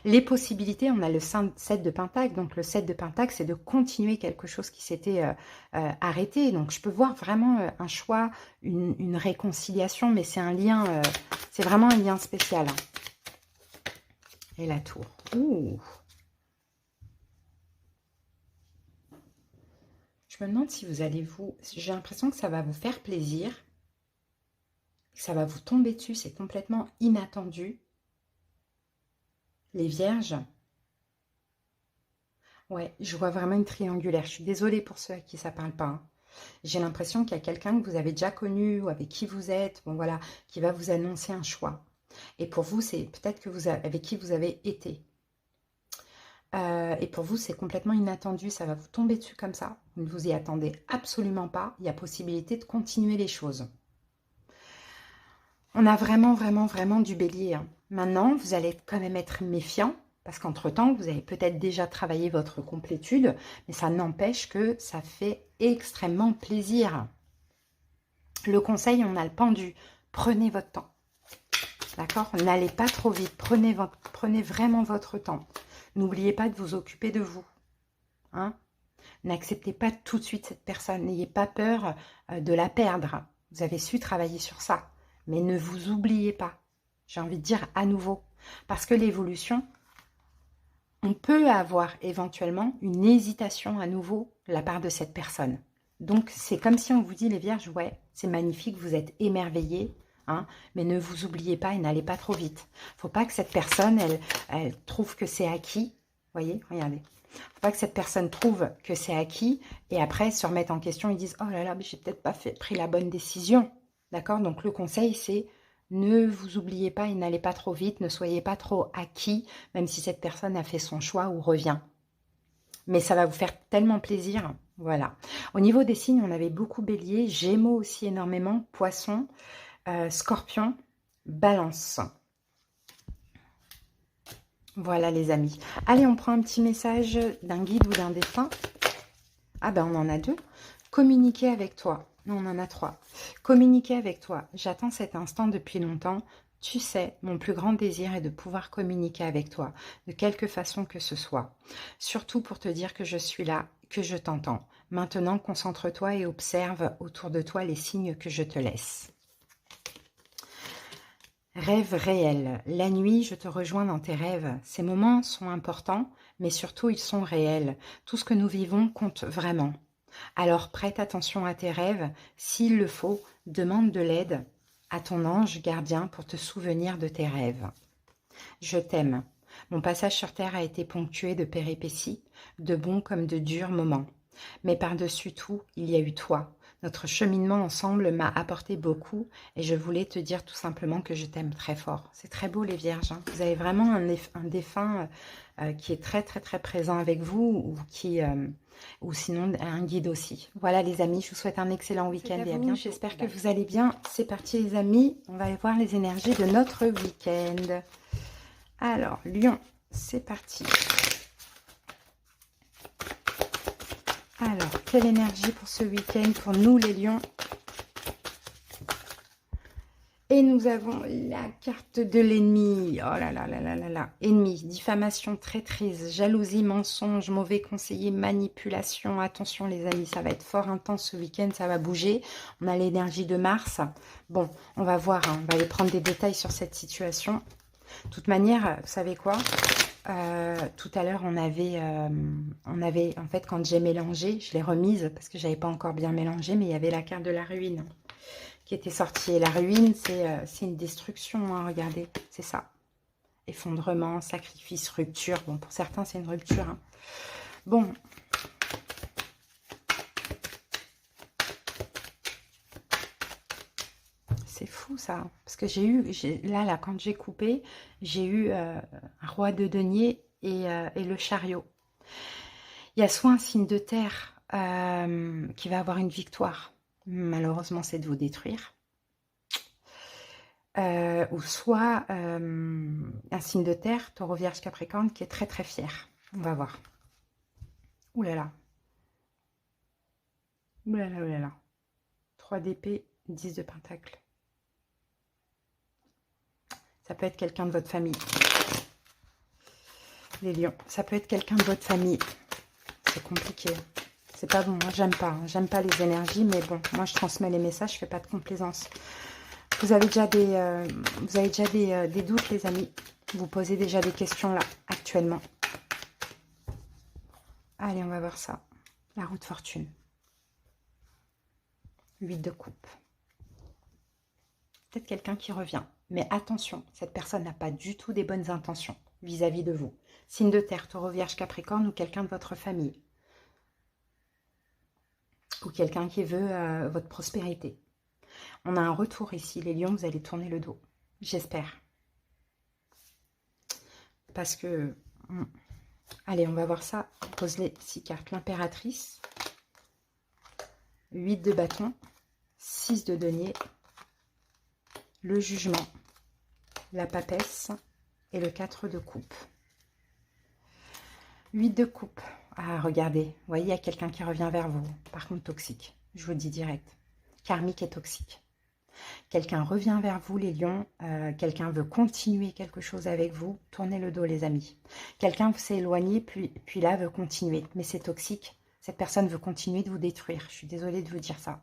Les possibilités, on a le 7 de Pentacle. Donc le 7 de Pentacle, c'est de continuer quelque chose qui s'était arrêté. Donc je peux voir vraiment un choix, une réconciliation. Mais c'est un lien, c'est vraiment un lien spécial. Hein. Et la tour. Ouh. Je me demande si vous allez vous... J'ai l'impression que ça va vous faire plaisir. Que ça va vous tomber dessus. C'est complètement inattendu. Les vierges. Ouais, je vois vraiment une triangulaire. Je suis désolée pour ceux à qui ça ne parle pas. Hein. J'ai l'impression qu'il y a quelqu'un que vous avez déjà connu ou avec qui vous êtes. Bon voilà, qui va vous annoncer un choix. Et pour vous, c'est peut-être que vous avec qui vous avez été. Et pour vous, c'est complètement inattendu. Ça va vous tomber dessus comme ça. Vous ne vous y attendez absolument pas. Il y a possibilité de continuer les choses. On a vraiment, vraiment, vraiment du bélier. Hein. Maintenant, vous allez quand même être méfiant. Parce qu'entre-temps, vous avez peut-être déjà travaillé votre complétude. Mais ça n'empêche que ça fait extrêmement plaisir. Le conseil, on a le pendu. Prenez votre temps. D'accord? N'allez pas trop vite. Prenez vraiment votre temps. N'oubliez pas de vous occuper de vous. Hein? N'acceptez pas tout de suite cette personne. N'ayez pas peur de la perdre. Vous avez su travailler sur ça. Mais ne vous oubliez pas. J'ai envie de dire à nouveau. Parce que l'évolution, on peut avoir éventuellement une hésitation à nouveau de la part de cette personne. Donc, c'est comme si on vous dit, les vierges, ouais, c'est magnifique, vous êtes émerveillés. Hein, mais ne vous oubliez pas et n'allez pas trop vite. Il ne faut pas que cette personne, elle trouve que c'est acquis. Vous voyez, regardez. Il ne faut pas que cette personne trouve que c'est acquis et après se remette en question et dise « Oh là là, mais j'ai peut-être pas pris la bonne décision. » D'accord? Donc le conseil, c'est ne vous oubliez pas et n'allez pas trop vite. Ne soyez pas trop acquis, même si cette personne a fait son choix ou revient. Mais ça va vous faire tellement plaisir. Voilà. Au niveau des signes, on avait beaucoup bélier, gémeaux aussi énormément, poisson. Scorpion, balance. Voilà les amis. Allez, on prend un petit message d'un guide ou d'un défunt. Ah ben on en a deux. Communiquer avec toi. Non, on en a trois. Communiquer avec toi. J'attends cet instant depuis longtemps. Tu sais, mon plus grand désir est de pouvoir communiquer avec toi, de quelque façon que ce soit. Surtout pour te dire que je suis là, que je t'entends. Maintenant, concentre-toi et observe autour de toi les signes que je te laisse. Rêve réel. La nuit, je te rejoins dans tes rêves. Ces moments sont importants, mais surtout ils sont réels. Tout ce que nous vivons compte vraiment. Alors prête attention à tes rêves. S'il le faut, demande de l'aide à ton ange gardien pour te souvenir de tes rêves. Je t'aime. Mon passage sur Terre a été ponctué de péripéties, de bons comme de durs moments. Mais par-dessus tout, il y a eu toi. Notre cheminement ensemble m'a apporté beaucoup et je voulais te dire tout simplement que je t'aime très fort. C'est très beau les vierges. Hein. Vous avez vraiment un défunt qui est très très très présent avec vous ou qui ou sinon un guide aussi. Voilà les amis, je vous souhaite un excellent week-end et à bientôt. J'espère que vous allez bien. C'est parti les amis, on va aller voir les énergies de notre week-end. Alors, Lion, c'est parti. Alors, quelle énergie pour ce week-end pour nous les lions? Et nous avons la carte de l'ennemi. Oh là là là là là là. Ennemi, diffamation, traîtrise, jalousie, mensonge, mauvais conseiller, manipulation. Attention les amis, ça va être fort intense ce week-end, ça va bouger. On a l'énergie de Mars. Bon, on va voir, hein, on va aller prendre des détails sur cette situation. De toute manière, vous savez quoi? Tout à l'heure, on avait, en fait, quand j'ai mélangé, je l'ai remise parce que j'avais pas encore bien mélangé, mais il y avait la carte de la ruine qui était sortie. Et la ruine, c'est une destruction, hein, regardez, c'est ça. Effondrement, sacrifice, rupture. Bon, pour certains, c'est une rupture. Hein. Bon. C'est fou, ça. Parce que j'ai eu, là, quand j'ai coupé, j'ai eu un roi de denier et le chariot. Il y a soit un signe de terre qui va avoir une victoire. Malheureusement, c'est de vous détruire. Ou soit un signe de terre, taureau, vierge, capricorne, qui est très très fier. On va voir. Ouh là là. Ouh là là, ouh là là. 3 d'épée, 10 de pentacle. Ça peut être quelqu'un de votre famille. Les lions, ça peut être quelqu'un de votre famille. C'est compliqué. C'est pas bon, moi j'aime pas. Hein. J'aime pas les énergies, mais bon, moi je transmets les messages, je fais pas de complaisance. Vous avez déjà des doutes, les amis. Vous posez déjà des questions là, actuellement. Allez, on va voir ça. La roue de fortune. 8 de coupe. Peut-être quelqu'un qui revient. Mais attention, cette personne n'a pas du tout des bonnes intentions vis-à-vis de vous. Signe de terre, taureau, vierge, capricorne ou quelqu'un de votre famille. Ou quelqu'un qui veut votre prospérité. On a un retour ici. Les lions, vous allez tourner le dos. J'espère. Parce que... Allez, on va voir ça. On pose les 6 cartes. L'impératrice. 8 de bâton. 6 de denier. Le jugement. La papesse. Et le 4 de coupe. 8 de coupe. Ah, regardez. Vous voyez, il y a quelqu'un qui revient vers vous. Par contre, toxique. Je vous le dis direct. Karmique et toxique. Quelqu'un revient vers vous, les lions. Quelqu'un veut continuer quelque chose avec vous. Tournez le dos, les amis. Quelqu'un s'est éloigné, puis là, veut continuer. Mais c'est toxique. Cette personne veut continuer de vous détruire. Je suis désolée de vous dire ça.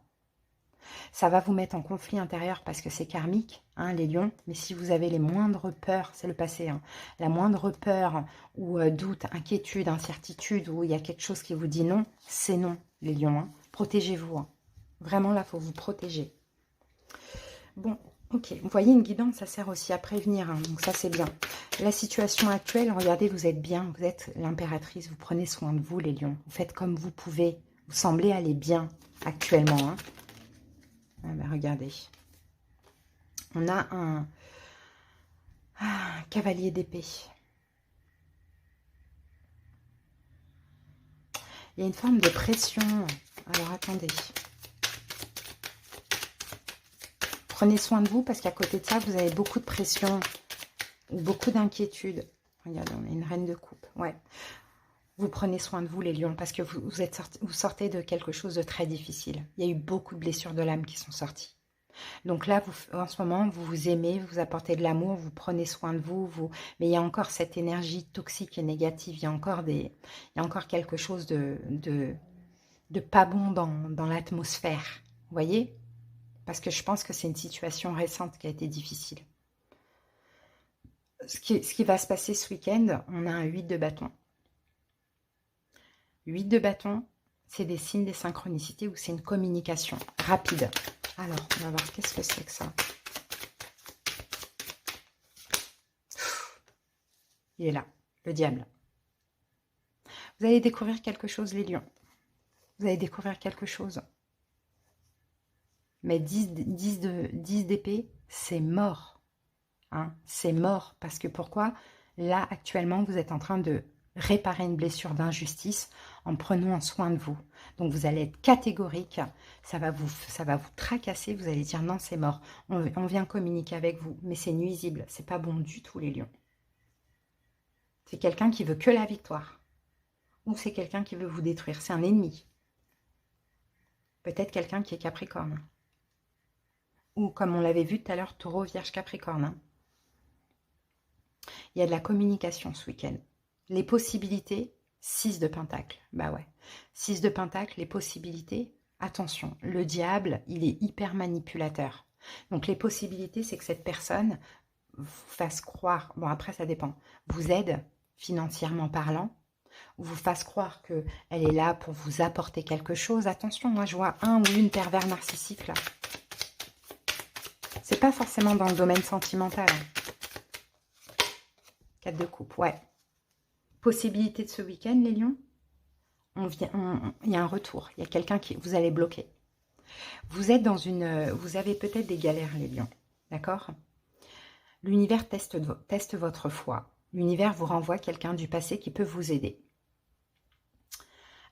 Ça va vous mettre en conflit intérieur parce que c'est karmique, hein, les lions. Mais si vous avez les moindres peurs, c'est le passé, hein, la moindre peur ou doute, inquiétude, incertitude, ou il y a quelque chose qui vous dit non, c'est non, les lions. Hein. Protégez-vous. Hein. Vraiment, là, il faut vous protéger. Bon, ok. Vous voyez, une guidance, ça sert aussi à prévenir. Hein, donc ça, c'est bien. La situation actuelle, regardez, vous êtes bien. Vous êtes l'impératrice. Vous prenez soin de vous, les lions. Vous faites comme vous pouvez. Vous semblez aller bien actuellement. Hein. Ah ben, regardez. On a un cavalier d'épée. Il y a une forme de pression. Alors, attendez. Prenez soin de vous parce qu'à côté de ça, vous avez beaucoup de pression ou beaucoup d'inquiétude. Regardez, on a une reine de coupe. Ouais. Vous prenez soin de vous, les lions, parce que vous sortez de quelque chose de très difficile. Il y a eu beaucoup de blessures de l'âme qui sont sorties. Donc là, en ce moment, vous vous aimez, vous apportez de l'amour, vous prenez soin de vous, mais il y a encore cette énergie toxique et négative. Il y a encore quelque chose de pas bon dans l'atmosphère. Vous voyez ? Parce que je pense que c'est une situation récente qui a été difficile. Ce qui va se passer ce week-end, on a un 8 de bâton. 8 de bâton, c'est des signes des synchronicités ou c'est une communication rapide. Alors, on va voir qu'est-ce que c'est que ça. Il est là, le diable. Vous allez découvrir quelque chose, les lions. Vous allez découvrir quelque chose. Mais 10 d'épée, c'est mort. Hein, c'est mort. Parce que pourquoi? Là, actuellement, vous êtes en train de réparer une blessure d'injustice en prenant soin de vous. Donc vous allez être catégorique, ça va vous tracasser, vous allez dire non, c'est mort. On vient communiquer avec vous, mais c'est nuisible, c'est pas bon du tout les lions. C'est quelqu'un qui veut que la victoire. Ou c'est quelqu'un qui veut vous détruire, c'est un ennemi. Peut-être quelqu'un qui est Capricorne. Ou comme on l'avait vu tout à l'heure, Taureau, Vierge, Capricorne. Hein. Il y a de la communication ce week-end. Les possibilités, 6 de Pentacle. Bah ouais. 6 de Pentacle, les possibilités, attention, le diable, il est hyper manipulateur. Donc les possibilités, c'est que cette personne vous fasse croire, bon après ça dépend, vous aide financièrement parlant, ou vous fasse croire qu'elle est là pour vous apporter quelque chose. Attention, moi je vois un ou une pervers narcissique là. C'est pas forcément dans le domaine sentimental. 4 de coupe, ouais. Possibilité de ce week-end, les lions, il y a un retour. Il y a quelqu'un qui vous allez bloquer. Vous êtes dans une... Vous avez peut-être des galères, les lions. D'accord? L'univers teste votre foi. L'univers vous renvoie quelqu'un du passé qui peut vous aider.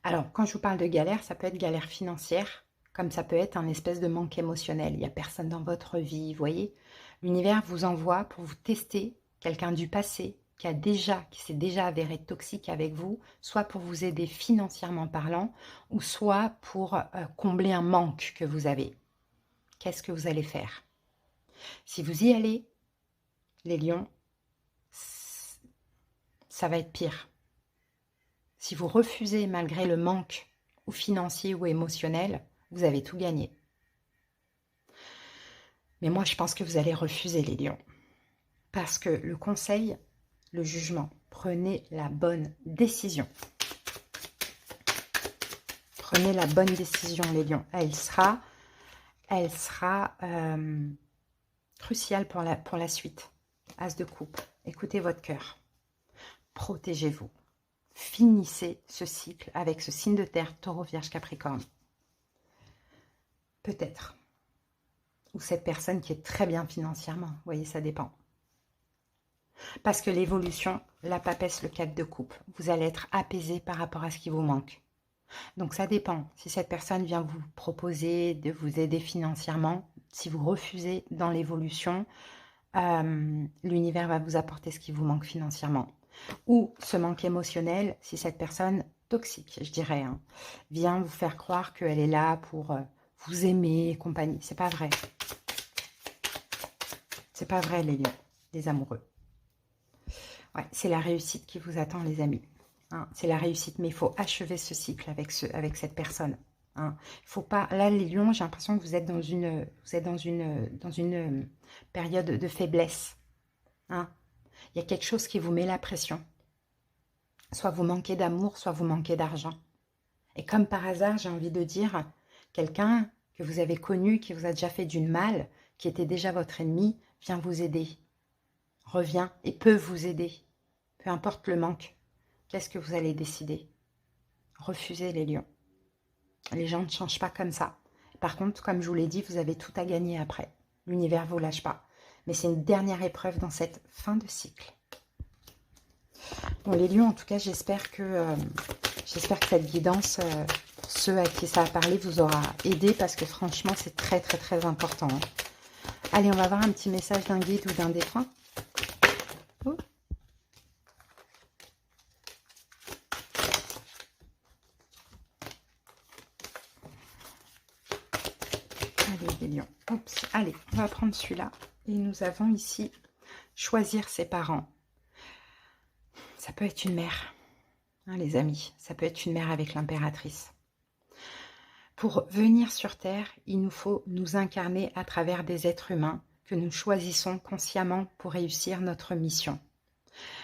Alors, quand je vous parle de galère, ça peut être galère financière, comme ça peut être un espèce de manque émotionnel. Il n'y a personne dans votre vie, vous voyez. L'univers vous envoie pour vous tester quelqu'un du passé qui s'est déjà avéré toxique avec vous, soit pour vous aider financièrement parlant, ou soit pour combler un manque que vous avez. Qu'est-ce que vous allez faire? Si vous y allez, les lions, ça va être pire. Si vous refusez malgré le manque, ou financier ou émotionnel, vous avez tout gagné. Mais moi, je pense que vous allez refuser, les lions. Parce que le conseil, le jugement, prenez la bonne décision. Prenez la bonne décision, les lions. Elle sera cruciale pour la suite. As de coupe. Écoutez votre cœur. Protégez-vous. Finissez ce cycle avec ce signe de terre, Taureau, Vierge, Capricorne. Peut-être. Ou cette personne qui est très bien financièrement. Vous voyez, ça dépend. Parce que l'évolution, la papesse, le 4 de coupe, vous allez être apaisé par rapport à ce qui vous manque. Donc ça dépend. Si cette personne vient vous proposer de vous aider financièrement, si vous refusez dans l'évolution, l'univers va vous apporter ce qui vous manque financièrement. Ou ce manque émotionnel, si cette personne toxique, je dirais, hein, vient vous faire croire qu'elle est là pour vous aimer et compagnie. C'est pas vrai. C'est pas vrai, les lions, les amoureux. Ouais, c'est la réussite qui vous attend, les amis. Hein, c'est la réussite, mais il faut achever ce cycle avec cette personne. Hein. Il faut pas. Là, les lions, j'ai l'impression que vous êtes dans une période de faiblesse. Hein. Il y a quelque chose qui vous met la pression. Soit vous manquez d'amour, soit vous manquez d'argent. Et comme par hasard, j'ai envie de dire, quelqu'un que vous avez connu, qui vous a déjà fait du mal, qui était déjà votre ennemi, vient vous aider. Revient et peut vous aider. Peu importe le manque. Qu'est-ce que vous allez décider? Refusez, les lions. Les gens ne changent pas comme ça. Par contre, comme je vous l'ai dit, vous avez tout à gagner après. L'univers ne vous lâche pas. Mais c'est une dernière épreuve dans cette fin de cycle. Bon, les lions, en tout cas, j'espère que cette guidance, pour ceux à qui ça a parlé, vous aura aidé. Parce que franchement, c'est très, très, très important. Hein. Allez, on va voir un petit message d'un guide ou d'un défunt. Oh. Allez, les lions. Oups. Allez, on va prendre celui-là. Et nous avons ici choisir ses parents. Ça peut être une mère, hein, les amis. Ça peut être une mère avec l'impératrice. Pour venir sur Terre, il nous faut nous incarner à travers des êtres humains que nous choisissons consciemment pour réussir notre mission.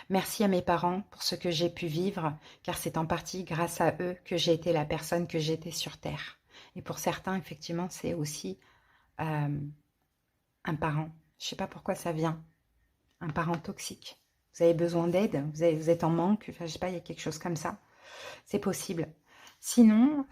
Merci à mes parents pour ce que j'ai pu vivre, car c'est en partie grâce à eux que j'ai été la personne que j'étais sur Terre. Et pour certains, effectivement, c'est aussi un parent. Je ne sais pas pourquoi ça vient. Un parent toxique. Vous avez besoin d'aide, vous êtes en manque, enfin, je ne sais pas, il y a quelque chose comme ça. C'est possible. Sinon,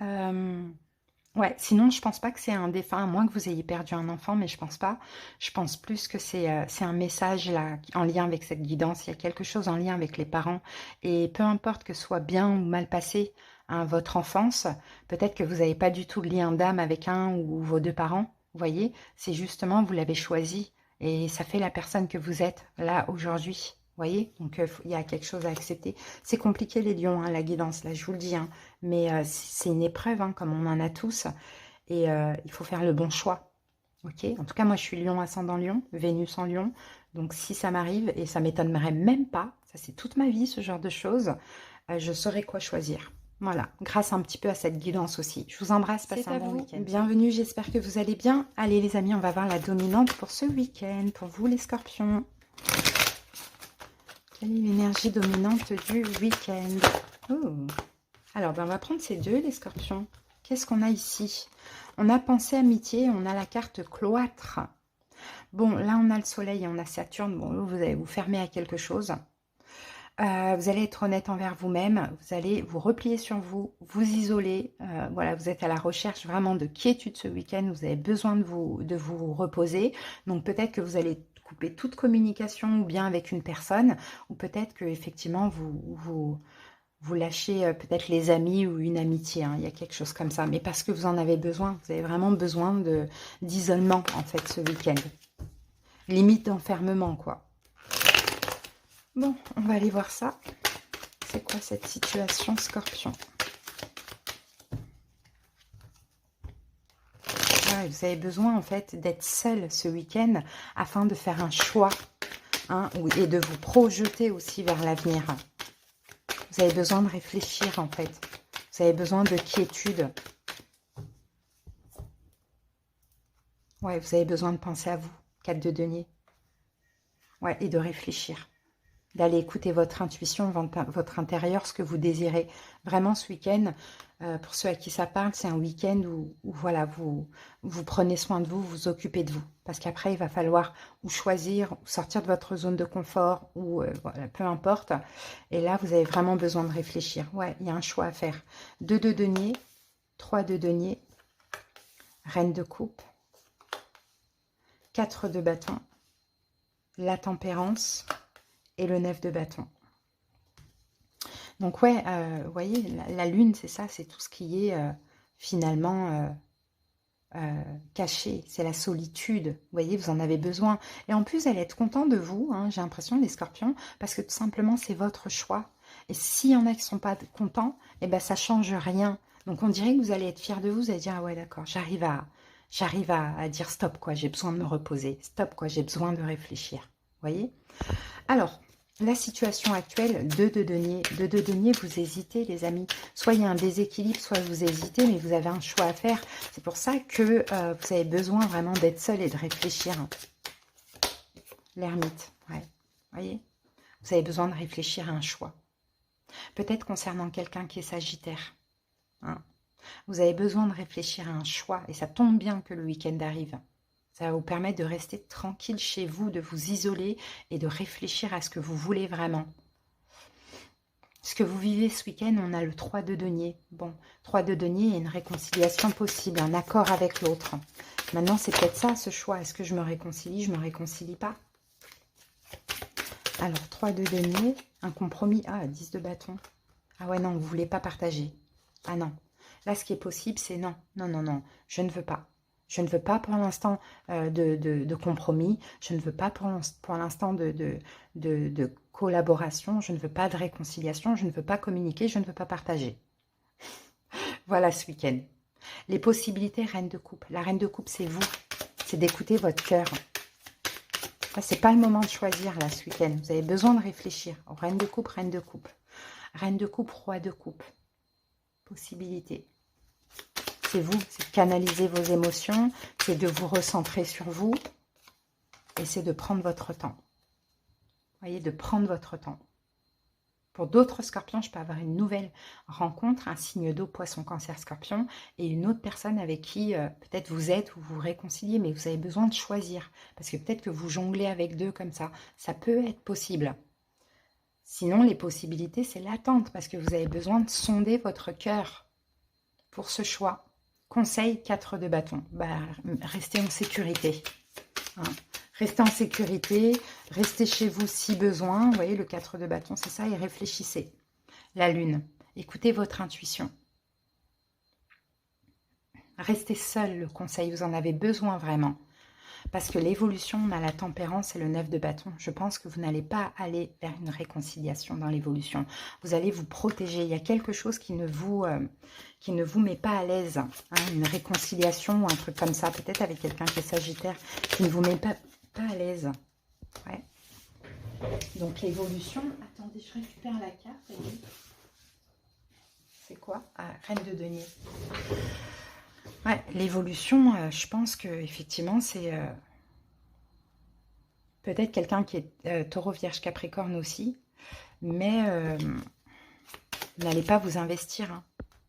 Ouais, sinon, je pense pas que c'est un défunt, à moins que vous ayez perdu un enfant, mais je pense pas. Je pense plus que c'est un message là, en lien avec cette guidance. Il y a quelque chose en lien avec les parents. Et peu importe que ce soit bien ou mal passé, hein, votre enfance, peut-être que vous n'avez pas du tout de lien d'âme avec un ou vos deux parents. Vous voyez, c'est justement, vous l'avez choisi. Et ça fait la personne que vous êtes là aujourd'hui. Vous voyez, donc il y a quelque chose à accepter. C'est compliqué les lions, hein, la guidance, là je vous le dis, hein. Mais c'est une épreuve, hein, comme on en a tous. Et il faut faire le bon choix. Ok. En tout cas, moi, je suis Lion ascendant Lion, Vénus en Lion. Donc, si ça m'arrive, et ça m'étonnerait même pas, ça c'est toute ma vie, ce genre de choses, je saurais quoi choisir. Voilà, grâce un petit peu à cette guidance aussi. Je vous embrasse, passez un bon week-end. Bienvenue, j'espère que vous allez bien. Allez les amis, on va voir la dominante pour ce week-end, pour vous les scorpions. Quelle est l'énergie dominante du week-end? Oh. Alors, ben, on va prendre ces deux, les scorpions. Qu'est-ce qu'on a ici? On a pensée amitié, on a la carte cloître. Bon, là, on a le soleil et on a Saturne. Bon, vous allez vous fermer à quelque chose. Vous allez être honnête envers vous-même. Vous allez vous replier sur vous, vous isoler. Voilà, vous êtes à la recherche vraiment de quiétude ce week-end. Vous avez besoin de vous reposer. Donc, peut-être que vous allez couper toute communication ou bien avec une personne. Ou peut-être que effectivement vous lâchez peut-être les amis ou une amitié, hein, il y a quelque chose comme ça, mais parce que vous en avez besoin, vous avez vraiment besoin d'isolement en fait ce week-end. Limite d'enfermement quoi. Bon, on va aller voir ça. C'est quoi cette situation scorpion? Ouais, vous avez besoin en fait d'être seul ce week-end afin de faire un choix, hein, et de vous projeter aussi vers l'avenir. Vous avez besoin de réfléchir en fait. Vous avez besoin de quiétude. Ouais, vous avez besoin de penser à vous. 4 de denier. Ouais, et de réfléchir. D'aller écouter votre intuition, votre intérieur, ce que vous désirez. Vraiment, ce week-end, pour ceux à qui ça parle, c'est un week-end où voilà, vous prenez soin de vous, vous occupez de vous. Parce qu'après, il va falloir ou choisir, ou sortir de votre zone de confort, ou voilà, peu importe. Et là, vous avez vraiment besoin de réfléchir. Ouais, il y a un choix à faire. 2 de denier, 3 de denier, reine de coupe, 4 de bâton, la tempérance et le 9 de bâton. Donc ouais, vous voyez, la lune, c'est ça, c'est tout ce qui est finalement caché, c'est la solitude. Vous voyez, vous en avez besoin. Et en plus, elle est contente de vous, hein, j'ai l'impression, les scorpions, parce que tout simplement, c'est votre choix. Et s'il y en a qui ne sont pas contents, eh ben, ça ne change rien. Donc on dirait que vous allez être fiers de vous, vous allez dire, ah ouais, d'accord, j'arrive à dire stop, quoi, j'ai besoin de me reposer. Stop, quoi, j'ai besoin de réfléchir. Vous voyez? Alors, la situation actuelle, 2 de denier. 2 de denier, vous hésitez, les amis. Soit il y a un déséquilibre, soit vous hésitez, mais vous avez un choix à faire. C'est pour ça que vous avez besoin vraiment d'être seul et de réfléchir. L'ermite, ouais. Vous voyez? Vous avez besoin de réfléchir à un choix. Peut-être concernant quelqu'un qui est sagittaire. Hein. Vous avez besoin de réfléchir à un choix. Et ça tombe bien que le week-end arrive. Ça va vous permettre de rester tranquille chez vous, de vous isoler et de réfléchir à ce que vous voulez vraiment. Ce que vous vivez ce week-end, on a le 3 de denier. Bon, 3 de denier, il y a une réconciliation possible, un accord avec l'autre. Maintenant, c'est peut-être ça, ce choix. Est-ce que je me réconcilie, je ne me réconcilie pas? Alors, 3 de denier, un compromis. Ah, 10 de bâton. Ah ouais, non, vous ne voulez pas partager. Ah non. Là, ce qui est possible, c'est non, non, non, non, je ne veux pas. Je ne veux pas pour l'instant de compromis. Je ne veux pas pour l'instant de collaboration. Je ne veux pas de réconciliation. Je ne veux pas communiquer. Je ne veux pas partager. Voilà ce week-end. Les possibilités, reine de coupe. La reine de coupe, c'est vous. C'est d'écouter votre cœur. Ce n'est pas le moment de choisir là ce week-end. Vous avez besoin de réfléchir. Reine de coupe, reine de coupe. Reine de coupe, roi de coupe. Possibilité. C'est vous, c'est de canaliser vos émotions, c'est de vous recentrer sur vous et c'est de prendre votre temps. Vous voyez, de prendre votre temps. Pour d'autres scorpions, je peux avoir une nouvelle rencontre, un signe d'eau, poisson, cancer, scorpion, et une autre personne avec qui peut-être vous êtes ou vous réconciliez, mais vous avez besoin de choisir. Parce que peut-être que vous jonglez avec deux comme ça. Ça peut être possible. Sinon, les possibilités, c'est l'attente, parce que vous avez besoin de sonder votre cœur pour ce choix. Conseil 4 de bâton. Bah, restez en sécurité. Hein. Restez en sécurité, restez chez vous si besoin. Vous voyez, le 4 de bâton, c'est ça, et réfléchissez. La lune, écoutez votre intuition. Restez seul, le conseil, vous en avez besoin vraiment. Parce que l'évolution, on a la tempérance et le 9 de bâton. Je pense que vous n'allez pas aller vers une réconciliation dans l'évolution. Vous allez vous protéger. Il y a quelque chose qui ne vous met pas à l'aise. Hein, une réconciliation ou un truc comme ça. Peut-être avec quelqu'un qui est sagittaire, qui ne vous met pas à l'aise. Ouais. Donc l'évolution... Attendez, je récupère la carte. C'est quoi? Ah, Reine de denier. Ouais, l'évolution, je pense que effectivement c'est peut-être quelqu'un qui est taureau, vierge, capricorne aussi, mais n'allez pas vous investir. Hein.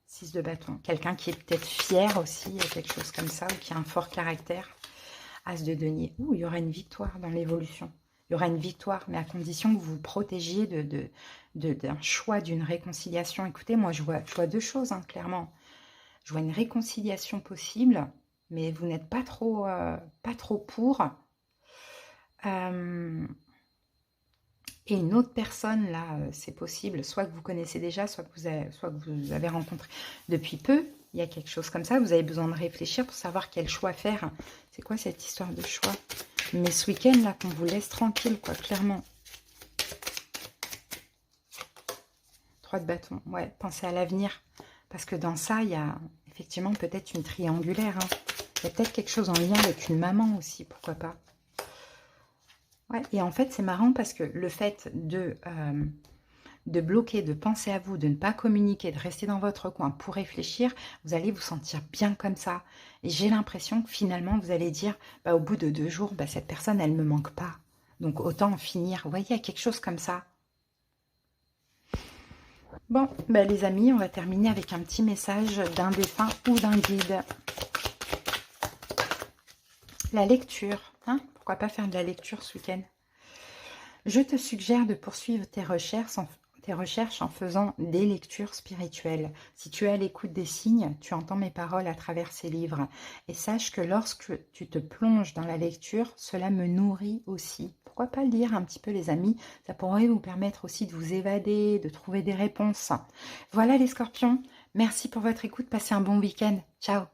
6 de bâton. Quelqu'un qui est peut-être fier aussi, quelque chose comme ça, ou qui a un fort caractère. As de denier. Ouh, il y aura une victoire dans l'évolution. Il y aura une victoire, mais à condition que vous vous protégiez d'un choix, d'une réconciliation. Écoutez, moi je vois deux choses, hein, clairement. Je vois une réconciliation possible, mais vous n'êtes pas trop pour. Et une autre personne, là, c'est possible, soit que vous connaissez déjà, soit que vous avez rencontré depuis peu. Il y a quelque chose comme ça. Vous avez besoin de réfléchir pour savoir quel choix faire. C'est quoi cette histoire de choix? Mais ce week-end, là, qu'on vous laisse tranquille, quoi, clairement. 3 de bâton. Ouais, pensez à l'avenir. Parce que dans ça, il y a effectivement peut-être une triangulaire. Hein. Il y a peut-être quelque chose en lien avec une maman aussi, pourquoi pas. Ouais, et en fait, c'est marrant parce que le fait de bloquer, de penser à vous, de ne pas communiquer, de rester dans votre coin pour réfléchir, vous allez vous sentir bien comme ça. Et j'ai l'impression que finalement, vous allez dire, bah, au bout de 2 jours, bah, cette personne, elle ne me manque pas. Donc, autant en finir. Vous voyez, il y a quelque chose comme ça. Bon, bah, les amis, on va terminer avec un petit message d'un défunt ou d'un guide. La lecture, hein? Pourquoi pas faire de la lecture ce week-end? Je te suggère de poursuivre tes recherches en faisant des lectures spirituelles. Si tu es à l'écoute des signes, tu entends mes paroles à travers ces livres. Et sache que lorsque tu te plonges dans la lecture, cela me nourrit aussi. Pourquoi pas lire un petit peu, les amis? Ça pourrait vous permettre aussi de vous évader, de trouver des réponses. Voilà les scorpions. Merci pour votre écoute. Passez un bon week-end. Ciao.